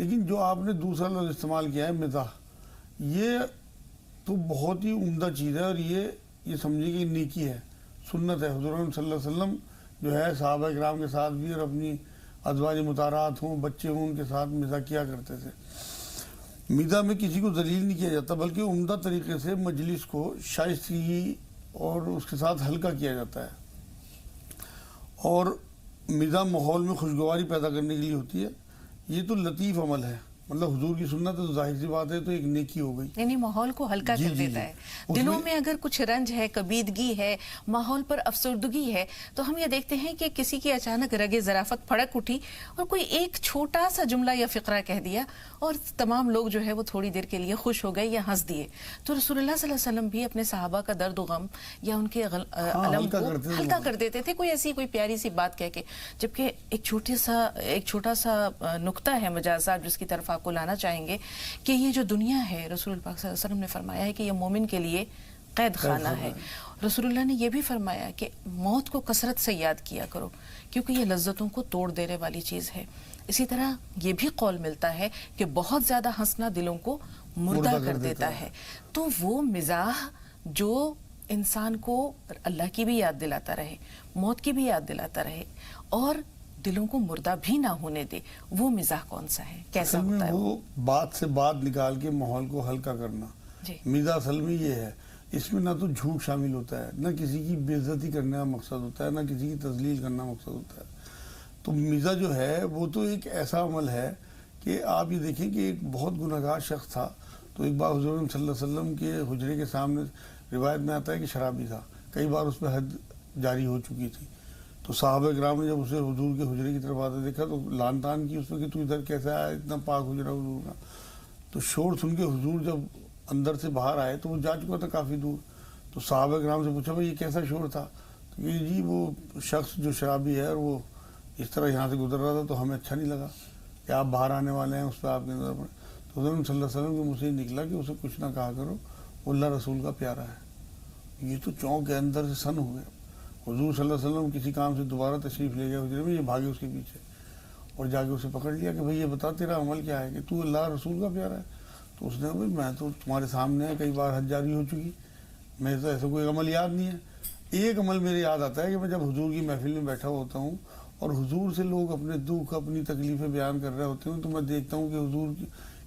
لیکن جو آپ نے دوسرا لفظ استعمال کیا ہے مزاح، یہ تو بہت ہی عمدہ چیز ہے، اور یہ سمجھیے کہ نیکی ہے، سنت ہے۔ حضور صلی اللہ علیہ وسلم جو ہے صحابہ کرام کے ساتھ بھی اور اپنی ازواج مطہرات ہوں، بچے ہوں، ان کے ساتھ مزاح کیا کرتے تھے۔ مزاح میں کسی کو ذلیل نہیں کیا جاتا، بلکہ عمدہ طریقے سے مجلس کو شائستگی اور اس کے ساتھ ہلکا کیا جاتا ہے، اور مزاح ماحول میں خوشگواری پیدا کرنے کے لیے ہوتی ہے۔ یہ تو لطیف عمل ہے، مطلب حضور کی سنت ہے تو ظاہر سی بات ہے تو ایک نیکی ہو گئی، یعنی ماحول کو ہلکا کر دیتا ہے۔ دلوں میں اگر کچھ رنج ہے، کبیدگی ہے، ماحول پر افسردگی ہے، تو ہم یہ دیکھتے ہیں کہ کسی کی اچانک رگ ظرافت پھڑک اٹھی اور کوئی ایک چھوٹا سا جملہ یا فقرہ کہہ دیا اور تمام لوگ جو ہے وہ تھوڑی دیر کے لیے خوش ہو گئے یا ہنس دیے۔ تو رسول اللہ صلی اللہ علیہ وسلم بھی اپنے صحابہ کا درد و غم یا ان کے علم کو ہلکا کر دیتے تھے، کوئی پیاری سی بات کہہ کے۔ جبکہ ایک چھوٹا سا نقطہ ہے مجازات جس کی طرف آپ کو لانا چاہیں گے کہ یہ جو دنیا ہے، رسول اللہ صلی اللہ علیہ وسلم نے فرمایا ہے کہ یہ مومن کے لیے قید خانہ ہے۔ رسول اللہ نے یہ بھی فرمایا کہ موت کو کثرت سے یاد کیا کرو کیونکہ یہ لذتوں کو توڑ دینے والی چیز ہے۔ اسی طرح یہ بھی قول ملتا ہے کہ بہت زیادہ ہنسنا دلوں کو مردہ کر دیتا ہے۔ تو وہ مزاح جو انسان کو اللہ کی بھی یاد دلاتا رہے، موت کی بھی یاد دلاتا رہے اور دلوں کو مردہ بھی نہ ہونے دے، وہ مزاح کون سا ہے، کیسا ہوتا ہے؟ وہ بات سے بات نکال کے ماحول کو ہلکا کرنا، مزاح اصل میں یہ ہے۔ اس میں نہ تو جھوٹ شامل ہوتا ہے، نہ کسی کی بے عزتی کرنے کا مقصد ہوتا ہے، نہ کسی کی تذلیل کرنا مقصد ہوتا ہے۔ تو مزاح جو ہے وہ تو ایک ایسا عمل ہے کہ آپ یہ دیکھیں کہ ایک بہت گنہگار شخص تھا، تو ایک بار حضور صلی اللہ علیہ وسلم کے حجرے کے سامنے روایت میں آتا ہے کہ شرابی تھا، کئی بار اس پہ حد جاری ہو چکی تھی۔ تو صحابہ کرام نے جب اسے حضور کے حجرے کی طرف آتے دیکھا تو لان تان کی اس پہ کہ تو ادھر کیسے آیا، اتنا پاک حجرہ حضور کا۔ تو شور سن کے حضور جب اندر سے باہر آئے تو وہ جا چکا تھا کافی دور، تو صحابہ کرام سے پوچھا بھائی یہ کیسا شور تھا؟ تو کہ جی وہ شخص جو شرابی ہے اور وہ اس طرح یہاں سے گزر رہا تھا تو ہمیں اچھا نہیں لگا کہ آپ باہر آنے والے ہیں، اس پہ آپ کے نظر پڑے۔ تو حضور صلی اللہ علیہ وسلم کے منہ سے نکلا کہ اسے کچھ نہ کہا کرو، وہ اللہ رسول کا پیارا ہے۔ یہ تو چونک کے اندر سے سن ہو گئے۔ حضور صلی اللہ علیہ وسلم کسی کام سے دوبارہ تشریف لے گئے حجرے میں، یہ بھاگے اس کے پیچھے اور جا کے اسے پکڑ لیا کہ بھئی یہ بتا تیرا عمل کیا ہے کہ تو اللہ رسول کا پیارا ہے؟ تو اس نے کہا بھئی میں تو تمہارے سامنے ہے، کئی بار حد جاری ہو چکی، میں تو ایسا کوئی عمل یاد نہیں ہے۔ ایک عمل میرے یاد آتا ہے کہ میں جب حضور کی محفل میں بیٹھا ہوتا ہوں اور حضور سے لوگ اپنے دکھ اپنی تکلیفیں بیان کر رہے ہوتے ہیں تو میں دیکھتا ہوں کہ حضور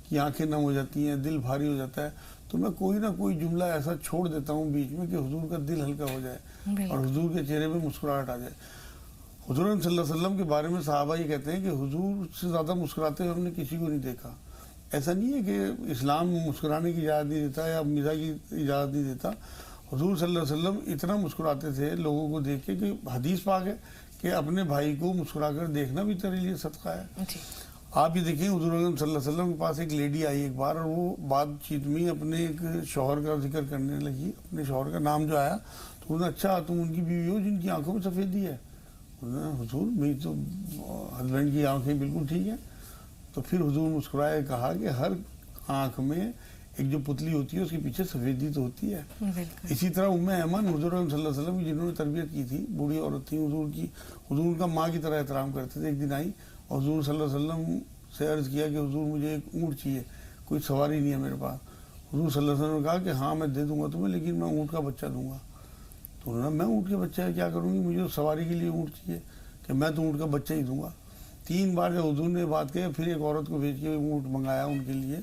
کی آنکھیں نم ہو جاتی ہیں، دل بھاری ہو جاتا ہے، تو میں کوئی نہ کوئی جملہ ایسا چھوڑ دیتا ہوں بیچ میں کہ حضور کا دل ہلکا ہو جائے اور حضور کے چہرے پہ مسکراہٹ آ جائے۔ حضور صلی اللہ علیہ وسلم کے بارے میں صحابہ یہ کہتے ہیں کہ حضور سے زیادہ مسکراتے ہوئے ہم نے کسی کو نہیں دیکھا۔ ایسا نہیں ہے کہ اسلام مسکرانے کی اجازت نہیں دیتا یا مزاح کی اجازت نہیں دیتا۔ حضور صلی اللہ علیہ وسلم اتنا مسکراتے تھے لوگوں کو دیکھ کے کہ حدیث پاک ہے کہ اپنے بھائی کو مسکرا کر دیکھنا بھی تیرے لیے صدقہ ہے۔ آپ یہ دیکھیں حضور صلی اللہ علیہ وسلم کے پاس ایک لیڈی آئی ایک بار اور وہ بات چیت میں اپنے ایک شوہر کا ذکر کرنے لگی، اپنے شوہر کا نام جو آیا تو انہوں نے اچھا تم ان کی بیوی ہو جن کی آنکھوں میں سفیدی ہے؟ حضور میری تو ہسبینڈ کی آنکھیں بالکل ٹھیک ہیں۔ تو پھر حضور مسکرائے کہا کہ ہر آنکھ میں ایک جو پتلی ہوتی ہے اس کے پیچھے سفیدی تو ہوتی ہے۔ اسی طرح ام ایمن حضور صلی اللہ علیہ وسلم کی جنہوں نے تربیت کی تھی، بوڑھی عورت تھی، حضور ان کا ماں کی طرح احترام کرتے تھے۔ ایک دن آئی اور حضور صلی اللہ علیہ وسلم سے عرض کیا کہ حضور مجھے ایک اونٹ چاہیے، کوئی سواری نہیں ہے میرے پاس۔ حضور صلی اللہ علیہ وسلم نے کہا کہ ہاں میں دے دوں گا تمہیں، لیکن میں اونٹ کا بچہ دوں گا۔ تو انہوں نے میں اونٹ کے بچہ کیا کروں گی، مجھے سواری کے لیے اونٹ چاہیے کہ میں تو اونٹ کا بچہ ہی دوں گا۔ 3 بار جب حضور نے بات کہی پھر ایک عورت کو بھیج کے اونٹ منگایا ان کے لیے،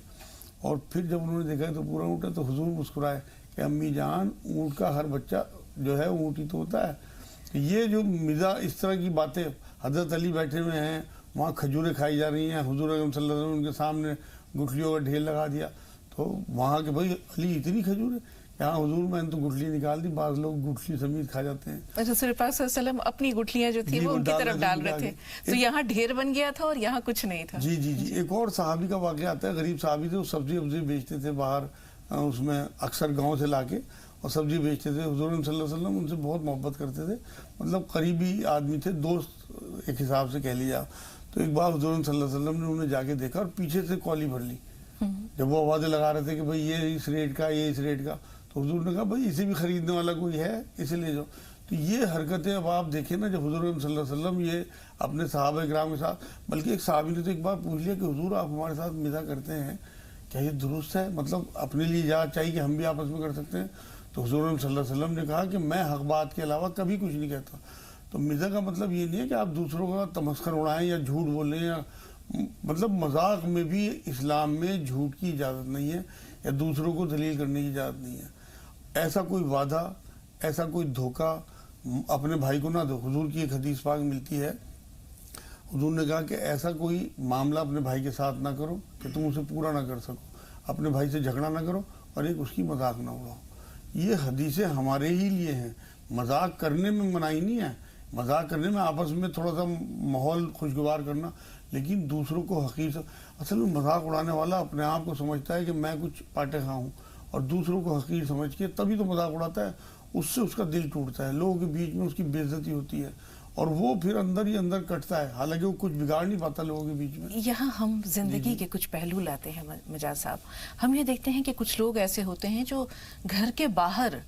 اور پھر جب انہوں نے دیکھا تو پورا اونٹ ہے تو حضور مسکرائے کہ امی جان اونٹ کا ہر بچہ جو ہے اونٹ ہی تو ہوتا ہے۔ یہ جو مزاح اس طرح کی باتیں، حضرت علی بیٹھے ہوئے ہیں وہاں کھجوریں کھائی جا رہی ہیں، حضور صلی اللہ علیہ وسلم ان کے سامنے گٹھلیوں کا ڈھیر لگا دیا، تو وہاں کہ بھائی علی اتنی کھجور ہے، یہاں حضور میں نے تو گٹھلی نکال دی، بعض لوگ گٹھلی سمیت کھا جاتے ہیں۔ رسول پاک صلی اللہ علیہ وسلم اپنی گٹھلیاں جو تھی وہ ان کی طرف ڈال رہے تھے، تو یہاں ڈھیر بن گیا تھا اور یہاں کچھ نہیں تھا۔ جی جی جی ایک اور صحابی کا واقعہ آتا ہے، غریب صحابی تھے، وہ سبزی وبزی بیچتے تھے باہر، اس میں اکثر گاؤں سے لا کے اور سبزی بیچتے تھے۔ حضور صلی اللہ علیہ وسلم ان سے بہت محبت کرتے تھے، مطلب قریبی آدمی تھے، دوست ایک حساب سے کہہ لیا۔ تو ایک بار حضور صلی اللہ علیہ وسلم نے انہیں جا کے دیکھا اور پیچھے سے کولی بھر لی، جب وہ آوازیں لگا رہے تھے کہ بھئی یہ اس ریٹ کا، یہ اس ریٹ کا، تو حضور نے کہا بھئی اسے بھی خریدنے والا کوئی ہے، اسے لے جاؤ۔ تو یہ حرکتیں اب آپ دیکھیں نا، جب حضور صلی اللہ علیہ وسلم یہ اپنے صحابہ کرام کے ساتھ، بلکہ ایک صحابی نے تو ایک بار پوچھ لیا کہ حضور آپ ہمارے ساتھ مزاح کرتے ہیں، کیا یہ درست ہے؟ مطلب اپنے لیے اجازت چاہیے کہ ہم بھی آپس میں کر سکتے ہیں؟ تو حضور صلی اللہ علیہ وسلم نے کہا کہ میں حق بات کے علاوہ کبھی کچھ نہیں کہتا. تو مزاح کا مطلب یہ نہیں ہے کہ آپ دوسروں کا تمسخر اڑائیں یا جھوٹ بولیں، یا مطلب مذاق میں بھی اسلام میں جھوٹ کی اجازت نہیں ہے یا دوسروں کو ذلیل کرنے کی اجازت نہیں ہے. ایسا کوئی وعدہ، ایسا کوئی دھوکہ اپنے بھائی کو نہ دو. حضور کی ایک حدیث پاک ملتی ہے، حضور نے کہا کہ ایسا کوئی معاملہ اپنے بھائی کے ساتھ نہ کرو کہ تم اسے پورا نہ کر سکو، اپنے بھائی سے جھگڑا نہ کرو اور ایک اس کی مذاق نہ اڑاؤ. یہ حدیثیں ہمارے ہی لیے ہیں. مذاق کرنے میں منائی نہیں ہے، مذاق کرنے میں آپس میں تھوڑا سا ماحول خوشگوار کرنا، لیکن دوسروں کو حقیر سے، اصل میں مذاق اڑانے والا اپنے آپ کو سمجھتا ہے کہ میں کچھ پاٹے خواہ ہوں، اور دوسروں کو حقیر سمجھ کے تبھی تو مذاق اڑاتا ہے. اس سے اس کا دل ٹوٹتا ہے، لوگوں کے بیچ میں اس کی بے عزتی ہوتی ہے، اور وہ پھر اندر ہی اندر کٹتا ہے، حالانکہ وہ کچھ بگاڑ نہیں پاتا لوگوں کے بیچ میں. یہاں ہم زندگی کے کچھ پہلو لاتے ہیں مجاز صاحب. ہم یہ دیکھتے ہیں کہ کچھ لوگ ایسے ہوتے ہیں جو گھر کے باہر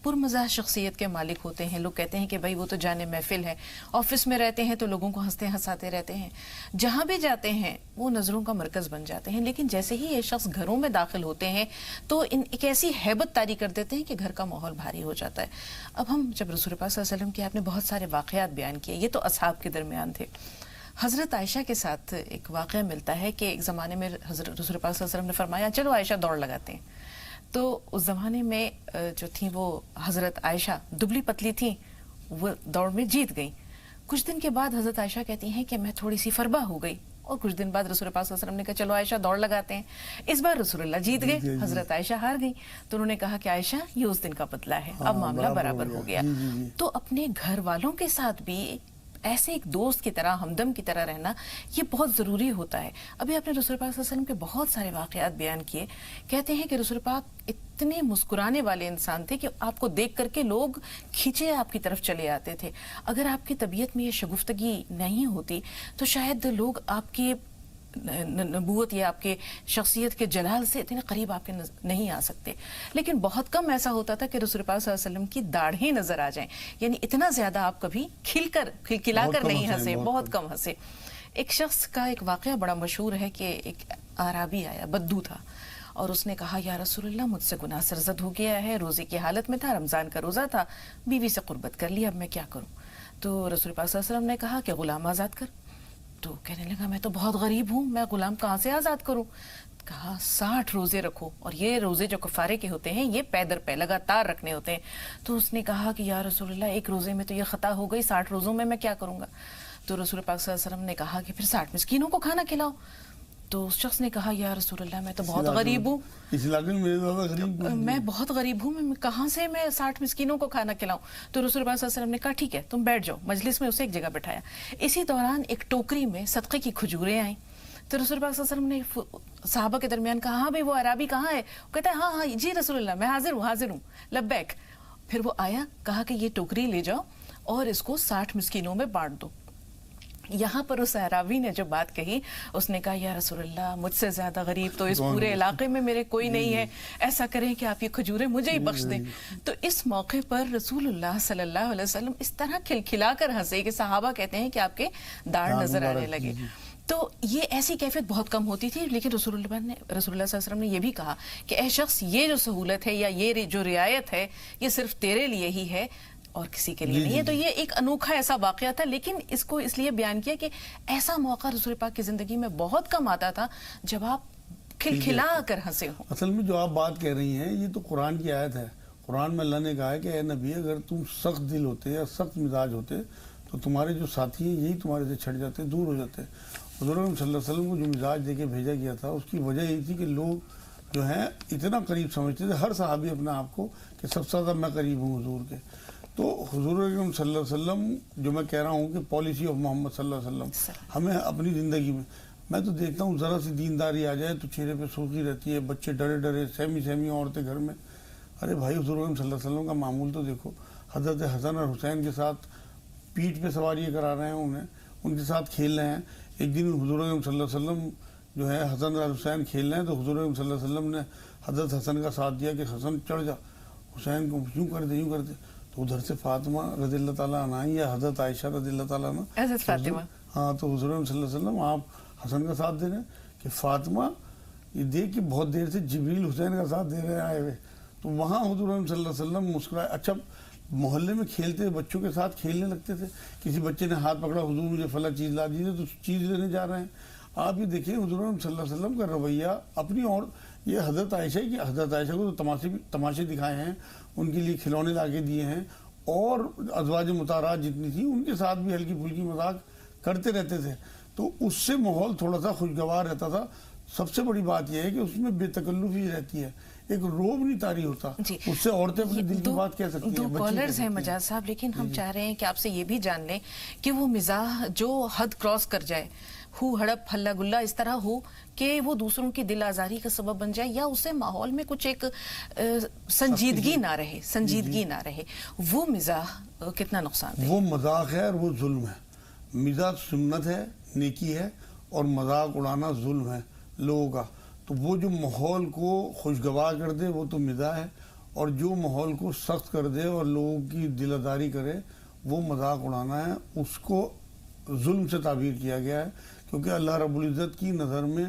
پرمزاح شخصیت کے مالک ہوتے ہیں. لوگ کہتے ہیں کہ بھائی وہ تو جان محفل ہے، آفس میں رہتے ہیں تو لوگوں کو ہنستے ہنساتے رہتے ہیں، جہاں بھی جاتے ہیں وہ نظروں کا مرکز بن جاتے ہیں. لیکن جیسے ہی یہ شخص گھروں میں داخل ہوتے ہیں تو ایک ایسی ہیبت طاری کر دیتے ہیں کہ گھر کا ماحول بھاری ہو جاتا ہے. اب ہم جب رسول پاک صلی اللہ علیہ وسلم کے آپ نے بہت سارے واقعات بیان کیے، یہ تو اصحاب کے درمیان تھے. حضرت عائشہ کے ساتھ ایک واقعہ ملتا ہے کہ ایک زمانے میں حضرت رسول پاک صلی اللہ علیہ وسلم نے فرمایا چلو عائشہ دوڑ لگاتے ہیں. تو اس زمانے میں جو تھیں وہ حضرت عائشہ دبلی پتلی تھیں، وہ دوڑ میں جیت گئیں. کچھ دن کے بعد حضرت عائشہ کہتی ہیں کہ میں تھوڑی سی فربا ہو گئی، اور کچھ دن بعد رسول پاک صلی اللہ علیہ وسلم نے کہا چلو عائشہ دوڑ لگاتے ہیں. اس بار رسول اللہ جیت گئے، حضرت عائشہ ہار گئی. تو انہوں نے کہا کہ عائشہ یہ اس دن کا بدلہ ہے، اب معاملہ برابر ہو گیا. تو اپنے گھر والوں کے ساتھ بھی ایسے ایک دوست کی طرح، ہمدم کی طرح رہنا یہ بہت ضروری ہوتا ہے. ابھی آپ نے رسول پاک صلی اللہ علیہ وسلم کے بہت سارے واقعات بیان کیے. کہتے ہیں کہ رسول پاک اتنے مسکرانے والے انسان تھے کہ آپ کو دیکھ کر کے لوگ کھینچے آپ کی طرف چلے آتے تھے. اگر آپ کی طبیعت میں یہ شگفتگی نہیں ہوتی تو شاید لوگ آپ کی نبوت یا آپ کے شخصیت کے جلال سے اتنے قریب آپ کے نہیں آ سکتے. لیکن بہت کم ایسا ہوتا تھا کہ رسول پاک صلی اللہ علیہ وسلم کی داڑھیں نظر آ جائیں، یعنی اتنا زیادہ آپ کبھی کھلکھلا کر نہیں ہنسے، بہت کم ہنسے. ایک شخص کا ایک واقعہ بڑا مشہور ہے کہ ایک اعرابی آیا، بدو تھا، اور اس نے کہا یا رسول اللہ مجھ سے گناہ سرزد ہو گیا ہے، روزے کی حالت میں تھا، رمضان کا روزہ تھا، بیوی سے قربت کر لی، اب میں کیا کروں؟ تو رسول پاک صلی اللہ علیہ وسلم نے کہا کہ غلام آزاد کر. تو کہنے لگا میں تو بہت غریب ہوں، میں غلام کہاں سے آزاد کروں؟ کہا 60 روزے رکھو، اور یہ روزے جو کفارے کے ہوتے ہیں یہ پے در پے لگاتار رکھنے ہوتے ہیں. تو اس نے کہا کہ یا رسول اللہ ایک روزے میں تو یہ خطا ہو گئی، 60 روزوں میں کیا کروں گا؟ تو رسول پاک صلی اللہ علیہ وسلم نے کہا کہ پھر 60 مسکینوں کو کھانا کھلاؤ. تو اس شخص نے کہا یا رسول اللہ میں تو بہت غریب ہوں، اس علاقے میں غریب میں بہت غریب ہوں، میں کہاں سے میں 60 مسکینوں کو کھانا کھلاؤں؟ تو رسول اللہ صلی اللہ علیہ وسلم نے کہا ٹھیک ہے تم بیٹھ جاؤ. مجلس میں اسے ایک جگہ بٹھایا. اسی دوران ایک ٹوکری میں صدقے کی کھجوریں آئیں. تو رسول اللہ صلی اللہ علیہ وسلم نے صحابہ کے درمیان کہا ہاں بھائی وہ عرابی کہاں ہے؟ وہ کہتا ہے ہاں ہاں جی رسول اللہ میں حاضر ہوں لبیک. پھر وہ آیا، کہا کہ یہ ٹوکری لے جاؤ اور اس کو 60 مسکینوں میں بانٹ دو. یہاں پر اس اعرابی نے جو بات کہی، اس نے کہا یا رسول اللہ مجھ سے زیادہ غریب تو اس پورے علاقے میں میرے کوئی نہیں ہے، ایسا کریں کہ آپ یہ کھجوریں مجھے ہی بخش دیں. تو اس موقع پر رسول اللہ صلی اللہ علیہ وسلم اس طرح کھلکھلا کر ہنسے کہ صحابہ کہتے ہیں کہ آپ کے داڑھ نظر آنے لگے. تو یہ ایسی کیفیت بہت کم ہوتی تھی. لیکن رسول اللہ صلی اللہ علیہ وسلم نے یہ بھی کہا کہ اے شخص یہ جو سہولت ہے یا یہ جو رعایت ہے یہ صرف تیرے لیے ہی ہے اور کسی کے لیے نہیں ہے. تو یہ ایک انوکھا ایسا واقعہ تھا، لیکن اس کو اس لیے بیان کیا کہ ایسا موقع رسول پاک کی زندگی میں بہت کم آتا تھا جب آپ کھلکھلا کر ہنسے ہوں. اصل میں جو آپ بات کہہ رہی ہیں یہ تو قرآن کی آیت ہے. قرآن میں اللہ نے کہا ہے کہ اے نبی اگر تم سخت دل ہوتے یا سخت مزاج ہوتے تو تمہارے جو ساتھی ہیں یہی تمہارے سے چھٹ جاتے، دور ہو جاتے. حضور صلی اللہ علیہ وسلم کو جو مزاج دے کے بھیجا گیا تھا اس کی وجہ یہی تھی کہ لوگ جو ہیں اتنا قریب سمجھتے تھے، ہر صحابی اپنے آپ کو کہ سب سے زیادہ میں قریب ہوں حضور کے. تو حضور اکرم صلی اللہ علیہ وسلم جو میں کہہ رہا ہوں کہ پالیسی آف محمد صلی اللہ علیہ وسلم ہمیں اپنی زندگی میں تو دیکھتا ہوں ذرا سی دینداری آ جائے تو چہرے پہ سرخی رہتی ہے، بچے ڈرے ڈرے سہمی عورتیں گھر میں. ارے بھائی حضور اکرم صلی اللہ علیہ وسلم کا معمول تو دیکھو، حضرت حسن اور حسین کے ساتھ پیٹھ پہ سواریاں کرا رہے ہیں انہیں، ان کے ساتھ کھیل رہے ہیں. ایک دن حضور اکرم صلی اللہ علیہ وسلم جو ہے حسن اور حسین کھیل رہے ہیں تو حضور اکرم صلی اللہ علیہ وسلم نے حضرت حسن کا ساتھ دیا کہ حسن چڑھ جا، حسین کو یوں کر دے. تو ادھر سے فاطمہ رضی اللہ تعالیٰ عنہ یا حضرت عائشہ رضی اللہ تعالیٰ عنہ، حضرت فاطمہ، ہاں، تو حضور صلی اللہ علیہ وسلم آپ حسن کا ساتھ دے رہے ہیں کہ فاطمہ یہ دیکھ کہ بہت دیر سے جبریل حسین کا ساتھ دے رہے ہیں آئے ہوئے، تو وہاں حضور صلی اللہ علیہ وسلم مسکرائے. اچھا محلے میں کھیلتے بچوں کے ساتھ کھیلنے لگتے تھے، کسی بچے نے ہاتھ پکڑا، حضور مجھے فلاں چیز لا دیجیے، تو چیز لینے جا رہے ہیں. آپ یہ دیکھیں حضور صلی اللہ علیہ وسلم کا رویہ اپنی، اور یہ حضرت عائشہ کی، حضرت عائشہ کو تو تماشے دکھائے ہیں، ان کے لیے کھلونے لا کے دیے ہیں، اور ازواج مطہرات جتنی تھیں ان کے ساتھ بھی ہلکی پھلکی مذاق کرتے رہتے تھے. تو اس سے ماحول تھوڑا سا خوشگوار رہتا تھا. سب سے بڑی بات یہ ہے کہ اس میں بے تکلفی رہتی ہے، ایک روب نہیں طاری ہوتا. اس سے عورتیں اپنے دل کی بات کہہ سکتی ہیں. دو کالرز ہیں مجاز صاحب، لیکن ہم چاہ رہے ہیں کہ آپ سے یہ بھی جان لیں کہ وہ مزاح جو حد کراس کر جائے، ہو ہڑپ ہلا گلا اس طرح ہو کہ وہ دوسروں کی دل آزاری کا سبب بن جائے، یا اسے ماحول میں کچھ ایک سنجیدگی نہ رہے، وہ مزاح کتنا نقصان دہ؟ وہ مذاق ہے اور وہ ظلم ہے. مزاح سنت ہے، نیکی ہے، اور مذاق اڑانا ظلم ہے لوگوں کا. تو وہ جو ماحول کو خوشگوار کر دے وہ تو مزاح ہے، اور جو ماحول کو سخت کر دے اور لوگوں کی دل آزاری کرے وہ مذاق اڑانا ہے. اس کو ظلم سے تعبیر کیا گیا ہے، کیونکہ اللہ رب العزت کی نظر میں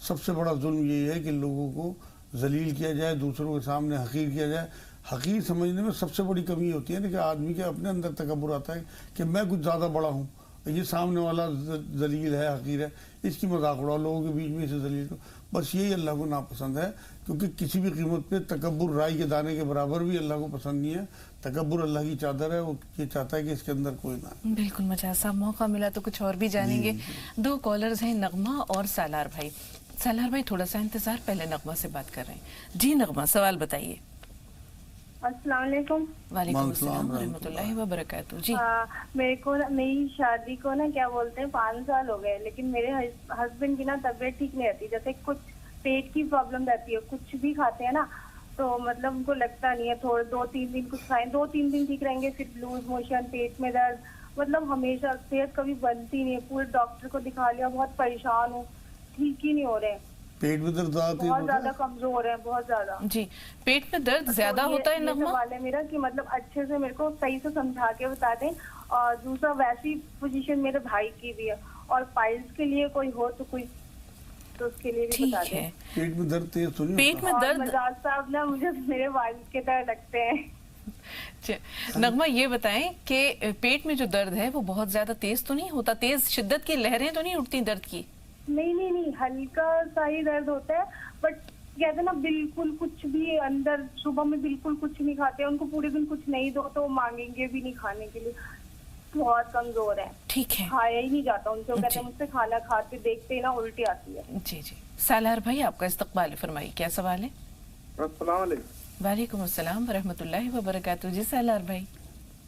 سب سے بڑا ظلم یہی ہے کہ لوگوں کو ذلیل کیا جائے، دوسروں کے سامنے حقیر کیا جائے. حقیر سمجھنے میں سب سے بڑی کمی ہوتی ہے کہ آدمی کے اپنے اندر تکبر آتا ہے کہ میں کچھ زیادہ بڑا ہوں، یہ سامنے والا ذلیل ہے، حقیر ہے، اس کی مذاق اڑاؤ لوگوں کے بیچ میں اسے ذلیل کرو. بس یہی اللہ کو ناپسند ہے، کیونکہ کسی بھی قیمت پہ تکبر رائی کے دانے کے برابر بھی اللہ کو پسند نہیں ہے. تکبر اللہ کی چادر ہے، وہ یہ چاہتا ہے کہ اس کے اندر کوئی نہ ہے. بالکل مجاز صاحب، موقع ملا تو کچھ اور بھی جانیں گے. دو کالرز ہیں، نغمہ اور سالار بھائی. سالار بھائی تھوڑا سا انتظار، پہلے نغمہ سے بات کر رہے ہیں. جی نغمہ، سوال بتائیے. السلام علیکم. وعلیکم السلام ورحمۃ اللہ وبرکاتہ. جی میرے کو میری شادی کو نا کیا بولتے ہیں 5 سال ہو گئے، لیکن میرے ہسبینڈ کی نا طبیعت ٹھیک نہیں رہتی. جیسے کچھ پیٹ کی پرابلم رہتی ہے، کچھ بھی کھاتے ہیں نا تو مطلب ان کو لگتا نہیں ہے. تھوڑے 2-3 دن کچھ کھائیں، 2-3 دن ٹھیک رہیں گے، پھر لوز موشن، پیٹ میں درد، مطلب ہمیشہ صحت کبھی بنتی نہیں ہے. پورے ڈاکٹر کو دکھا لیا، بہت پریشان ہوں، ٹھیک ہی نہیں ہو رہے ہیں. پیٹ میں درد بہت زیادہ کمزور ہیں، بہت زیادہ. جی پیٹ میں درد زیادہ ہوتا ہے نغمہ؟ سوال ہے میرا کہ مطلب اچھے سے میرے کو صحیح سے سمجھا کے بتا دیں. اور دوسرا ویسی پوزیشن میرے بھائی کی بھی ہے، اور پائلز کے لیے کوئی ہو تو کوئی تو اس کے لیے بھی بتا ٹھیک دیں. ہے. پیٹ میں درد تیز تو نہیں پیٹ میں درد، مجاز صاحب نا مجھے میرے والد کے طرح لگتے ہیں. نغمہ یہ بتائیں کہ پیٹ میں جو درد ہے وہ بہت زیادہ تیز تو نہیں ہوتا؟ تیز شدت کی لہریں تو نہیں اٹھتی درد کی؟ نہیں ہلکا سا ہی درد ہوتا ہے، بٹ کہتے ہیں نا بالکل کچھ بھی اندر، صبح میں بالکل کچھ نہیں کھاتے، ان کو پورے دن کچھ نہیں دو تو مانگیں گے بھی نہیں کھانے کے لیے. بہت کمزور ہے، ٹھیک ہے، کھایا ہی نہیں جاتا ان سے. وہ کہتے ہیں مجھ سے کھانا کھاتے دیکھتے ہی نا الٹی آتی ہے. جی جی. سالار بھائی آپ کا استقبال، فرمائیے کیا سوال ہے؟ السلام علیکم. وعلیکم السلام ورحمۃ اللہ وبرکاتہ. جی سالار بھائی.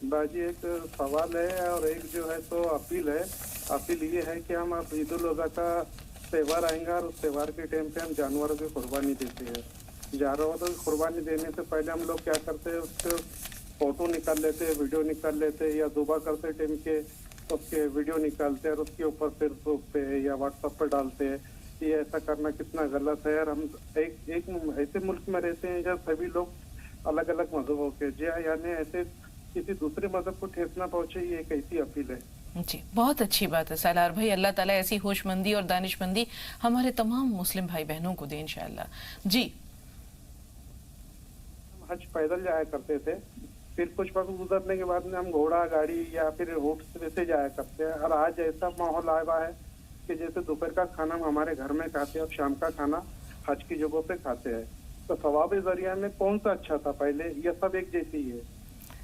باجی ایک سوال ہے اور ایک جو ہے تو اپیل ہے. اپیل یہ ہے کہ ہم اب عید الاضحیٰ کا تہوار آئیں گا، اور اس تہوار کے ٹائم پہ ہم جانوروں کی قربانی دیتے ہیں. جانوروں کی قربانی دینے سے پہلے ہم لوگ کیا کرتے ہیں، اس کے فوٹو نکال لیتے ہیں، ویڈیو نکال لیتے ہیں، یا ذبح کرتے ٹائم کے اس کے ویڈیو نکالتے ہیں اور اس کے اوپر پھر سوکھتے ہیں یا واٹس ایپ پہ ڈالتے ہیں. یہ ایسا کرنا کتنا غلط ہے. اور ہم ایک ایسے ملک میں رہتے ہیں جہاں سبھی لوگ الگ الگ مذہبوں کے، یعنی ایسے کسی دوسرے مذہب کو ٹھیس نہ پہنچے، یہ ایک ایسی اپیل ہے. جی بہت اچھی بات ہے سالار بھائی. اللہ تعالیٰ ایسی ہوش مندی اور دانش مندی ہمارے تمام مسلم بھائی بہنوں کو دے انشاءاللہ. جی ہم حج پیدل جایا کرتے تھے، پھر کچھ وقت گزرنے کے بعد میں ہم گھوڑا گاڑی یا پھر اونٹ سے جایا کرتے ہیں. اور آج ایسا ماحول آیا ہوا ہے کہ جیسے دوپہر کا کھانا ہم ہمارے گھر میں کھاتے ہیں اور شام کا کھانا حج کی جگہوں پہ کھاتے ہیں. تو ثواب ذریعہ میں کون سا اچھا تھا پہلے، یا سب ایک جیسی ہے؟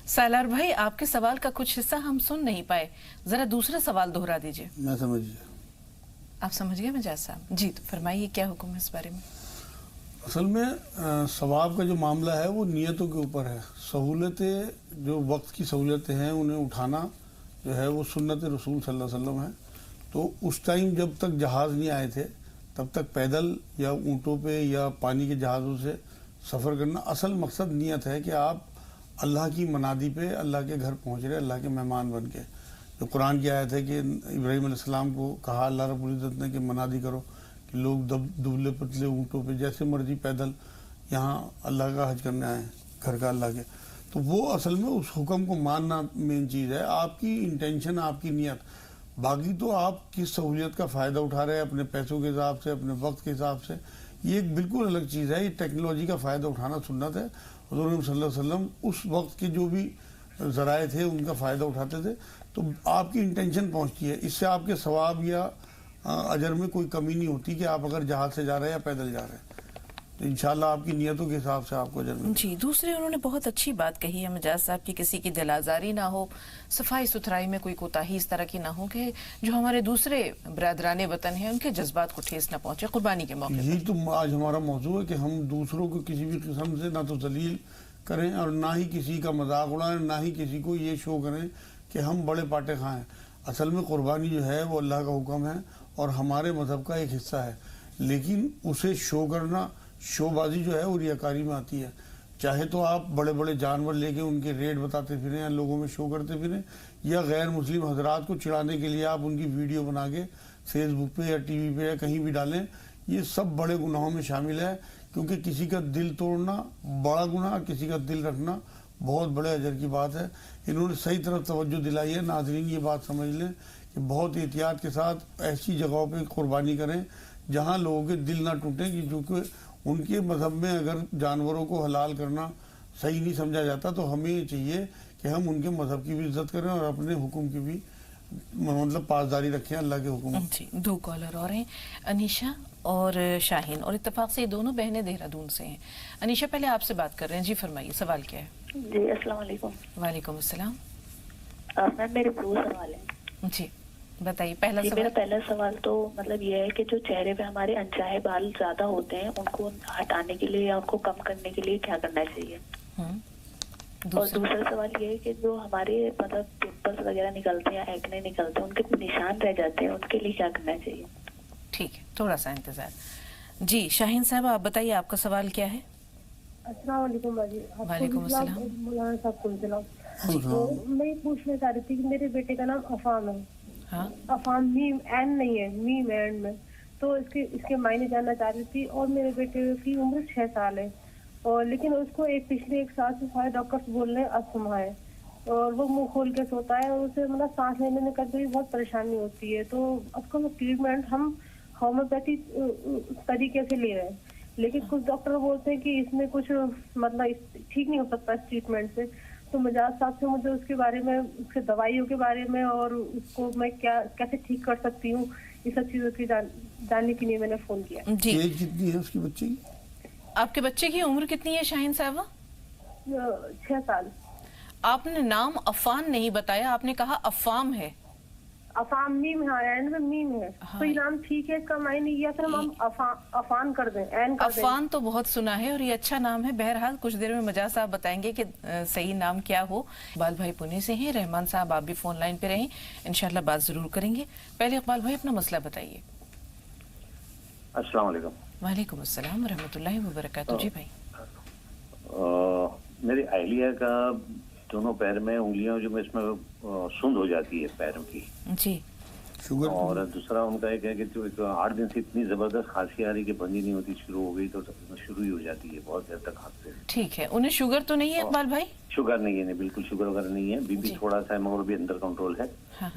سالار بھائی آپ کے سوال کا کچھ حصہ ہم سن نہیں پائے، ذرا دوسرا سوال دہرا دیجئے. میں سمجھ گیا. آپ سمجھ گئے مجاز صاحب؟ جی تو فرمائیے کیا حکم ہے اس بارے میں؟ اصل میں ثواب کا جو معاملہ ہے وہ نیتوں کے اوپر ہے. سہولتیں، جو وقت کی سہولتیں ہیں انہیں اٹھانا جو ہے وہ سنت رسول صلی اللہ علیہ وسلم ہے. تو اس ٹائم جب تک جہاز نہیں آئے تھے تب تک پیدل یا اونٹوں پہ یا پانی کے جہازوں سے سفر کرنا. اصل مقصد نیت ہے کہ آپ اللہ کی منادی پہ اللہ کے گھر پہنچ رہے، اللہ کے مہمان بن کے. جو قرآن کی آیت ہے کہ ابراہیم علیہ السلام کو کہا اللہ رب العزت نے کہ منادی کرو کہ لوگ دبلے پتلے اونٹوں پہ جیسے مرضی پیدل یہاں اللہ کا حج کرنے آئے، گھر کا اللہ کے. تو وہ اصل میں اس حکم کو ماننا مین چیز ہے، آپ کی انٹینشن، آپ کی نیت. باقی تو آپ کس سہولیت کا فائدہ اٹھا رہے ہیں اپنے پیسوں کے حساب سے، اپنے وقت کے حساب سے، یہ ایک بالکل الگ چیز ہے. یہ ٹیکنالوجی کا فائدہ اٹھانا سنت ہے. حضور صلی اللہ علیہ وسلم اس وقت کے جو بھی ذرائع تھے ان کا فائدہ اٹھاتے تھے. تو آپ کی انٹینشن پہنچتی ہے، اس سے آپ کے ثواب یا اجر میں کوئی کمی نہیں ہوتی کہ آپ اگر جہاز سے جا رہے ہیں یا پیدل جا رہے ہیں. تو انشاءاللہ آپ کی نیتوں کے حساب سے آپ کو اجر ملے گا. جی، دوسرے انہوں نے بہت اچھی بات کہی ہے مجاز صاحب کی کسی کی دل آزاری نہ ہو، صفائی ستھرائی میں کوئی کوتاہی اس طرح کی نہ ہو کہ جو ہمارے دوسرے برادران وطن ہیں ان کے جذبات کو ٹھیس نہ پہنچے قربانی کے موقع پر. یہی تو آج ہمارا موضوع ہے کہ ہم دوسروں کو کسی بھی قسم سے نہ تو ذلیل کریں اور نہ ہی کسی کا مذاق اڑائیں، نہ ہی کسی کو یہ شو کریں کہ ہم بڑے پاٹے خواہ ہیں. اصل میں قربانی جو ہے وہ اللہ کا حکم ہے اور ہمارے مذہب کا ایک حصہ ہے، لیکن اسے شو کرنا، شو بازی جو ہے وہ ریاکاری میں آتی ہے. چاہے تو آپ بڑے بڑے جانور لے کے ان کے ریٹ بتاتے پھریں یا لوگوں میں شو کرتے پھریں، یا غیر مسلم حضرات کو چڑھانے کے لیے آپ ان کی ویڈیو بنا کے فیس بک پہ یا ٹی وی پہ یا کہیں بھی ڈالیں. یہ سب بڑے گناہوں میں شامل ہے، کیونکہ کسی کا دل توڑنا بڑا گناہ، کسی کا دل رکھنا بہت بڑے اجر کی بات ہے. انہوں نے صحیح طرف توجہ دلائی ہے. ناظرین یہ بات سمجھ لیں کہ بہت احتیاط کے ساتھ ایسی جگہوں پہ قربانی کریں جہاں لوگوں کے دل نہ ٹوٹیں، کیونکہ ان کے مذہب میں اگر جانوروں کو حلال کرنا صحیح نہیں سمجھا جاتا تو ہمیں یہ چاہیے کہ ہم ان کے مذہب کی بھی عزت کریں اور اپنے حکم کی بھی مطلب پاسداری رکھیں اللہ کے حکم. جی، 2 کالر اور ہیں، انیشا اور شاہین، اور اتفاق سے یہ دونوں بہنیں دہرادون سے ہیں. انیشا پہلے آپ سے بات کر رہے ہیں. جی فرمائیے، سوال کیا ہے؟ جی السلام علیکم. وعلیکم السلام. میم میرے 2 سوال ہیں. جی بتائیے. پہلا جی سوال. میرا پہلا سوال تو مطلب یہ ہے کہ جو چہرے پہ ہمارے انچاہے بال زیادہ ہوتے ہیں ان کو ہٹانے کے لیے یا ان کو کم کرنے کے لیے کیا کرنا چاہیے؟ اور دوسرا سوال یہ ہے کہ جو ہمارے مطلب پمپلس وغیرہ نکلتے ہیں، ایکنے نکلتے ہیں، ان کے نشان رہ جاتے ہیں، ان کے لیے کیا کرنا چاہیے؟ ٹھیک ہے، تھوڑا سا انتظار. جی شاہین صاحب آپ بتائیے، آپ کا سوال کیا ہے؟ السلام علیکم باجی. وعلیکم السلام. مولانا صاحب کو سلام. تو میں یہ پوچھنا چاہ رہی تھی کہ میرے بیٹے کا نام افام ہے. ہاں افام میم این نہیں ہے، میم اینڈ میں. تو اس کے معنی جاننا چاہ رہی تھی. اور میرے بیٹے کی عمر 6 سال ہے، اور لیکن اس کو پچھلے 1 سال سے سارے ڈاکٹرز بول رہے ہیں استھما ہے، اور وہ منہ کھول کے سوتا ہے، اور اسے مطلب سانس لینے میں کبھی بھی بہت پریشانی ہوتی ہے. تو اب کا ٹریٹمنٹ ہم ہومیوپیتھی طریقے سے لے رہے ہیں، لیکن کچھ ڈاکٹر بولتے ہیں کہ اس میں کچھ مطلب ٹھیک نہیں ہو سکتا اس ٹریٹمنٹ سے. تو مجاز صاحب سے مجھے اس کے بارے میں، اس کے دوائیوں کے بارے میں اور اس کو میں کیسے ٹھیک کر سکتی ہوں، یہ سب چیزوں کی جاننے کے لیے میں نے فون کیا. جی، ایج کتنی ہے اس کی بچے کی؟ آپ کے بچے کی عمر کتنی ہے شاہین صاحبہ؟ 6 سال. آپ نے نام عفان نہیں بتایا، آپ نے کہا افام ہے. افام میم ہے، اینڈ میں میم ہے. تو یہ نام ٹھیک ہے، اس کا معنی یا پھر ہم افان کر دیں، این کر دیں؟ عفان تو بہت سنا ہے اور یہ اچھا نام ہے. بہرحال کچھ دیر میں مجاز صاحب بتائیں گے کہ صحیح نام کیا ہو. اقبال بھائی پونے سے ہیں. رحمان صاحب آپ بھی فون لائن پہ رہیں، انشاءاللہ بات ضرور کریں گے. پہلے اقبال بھائی اپنا مسئلہ بتائیے. السلام علیکم. وعلیکم السلام ورحمۃ اللہ وبرکاتہ. جی بھائی. میری اہلیہ کا دونوں پیر میں انگلیاں جو میں اس میں سند ہو جاتی ہے پیروں کی. جی. شوگر؟ اور دوسرا ان کا ایک ہے کہ 8 دن سے اتنی زبردست کھانسی آ رہی کہ بندی نہیں ہوتی، شروع ہو گئی تو شروع ہی ہو جاتی ہے، بہت دیر تک کھانستے ہیں. ٹھیک ہے. انہیں شوگر تو نہیں ہے اقبال بھائی؟ شوگر نہیں ہے، نہیں بالکل شوگر وغیرہ نہیں ہے. بی پی تھوڑا سا ہے مگر بھی اندر کنٹرول ہے.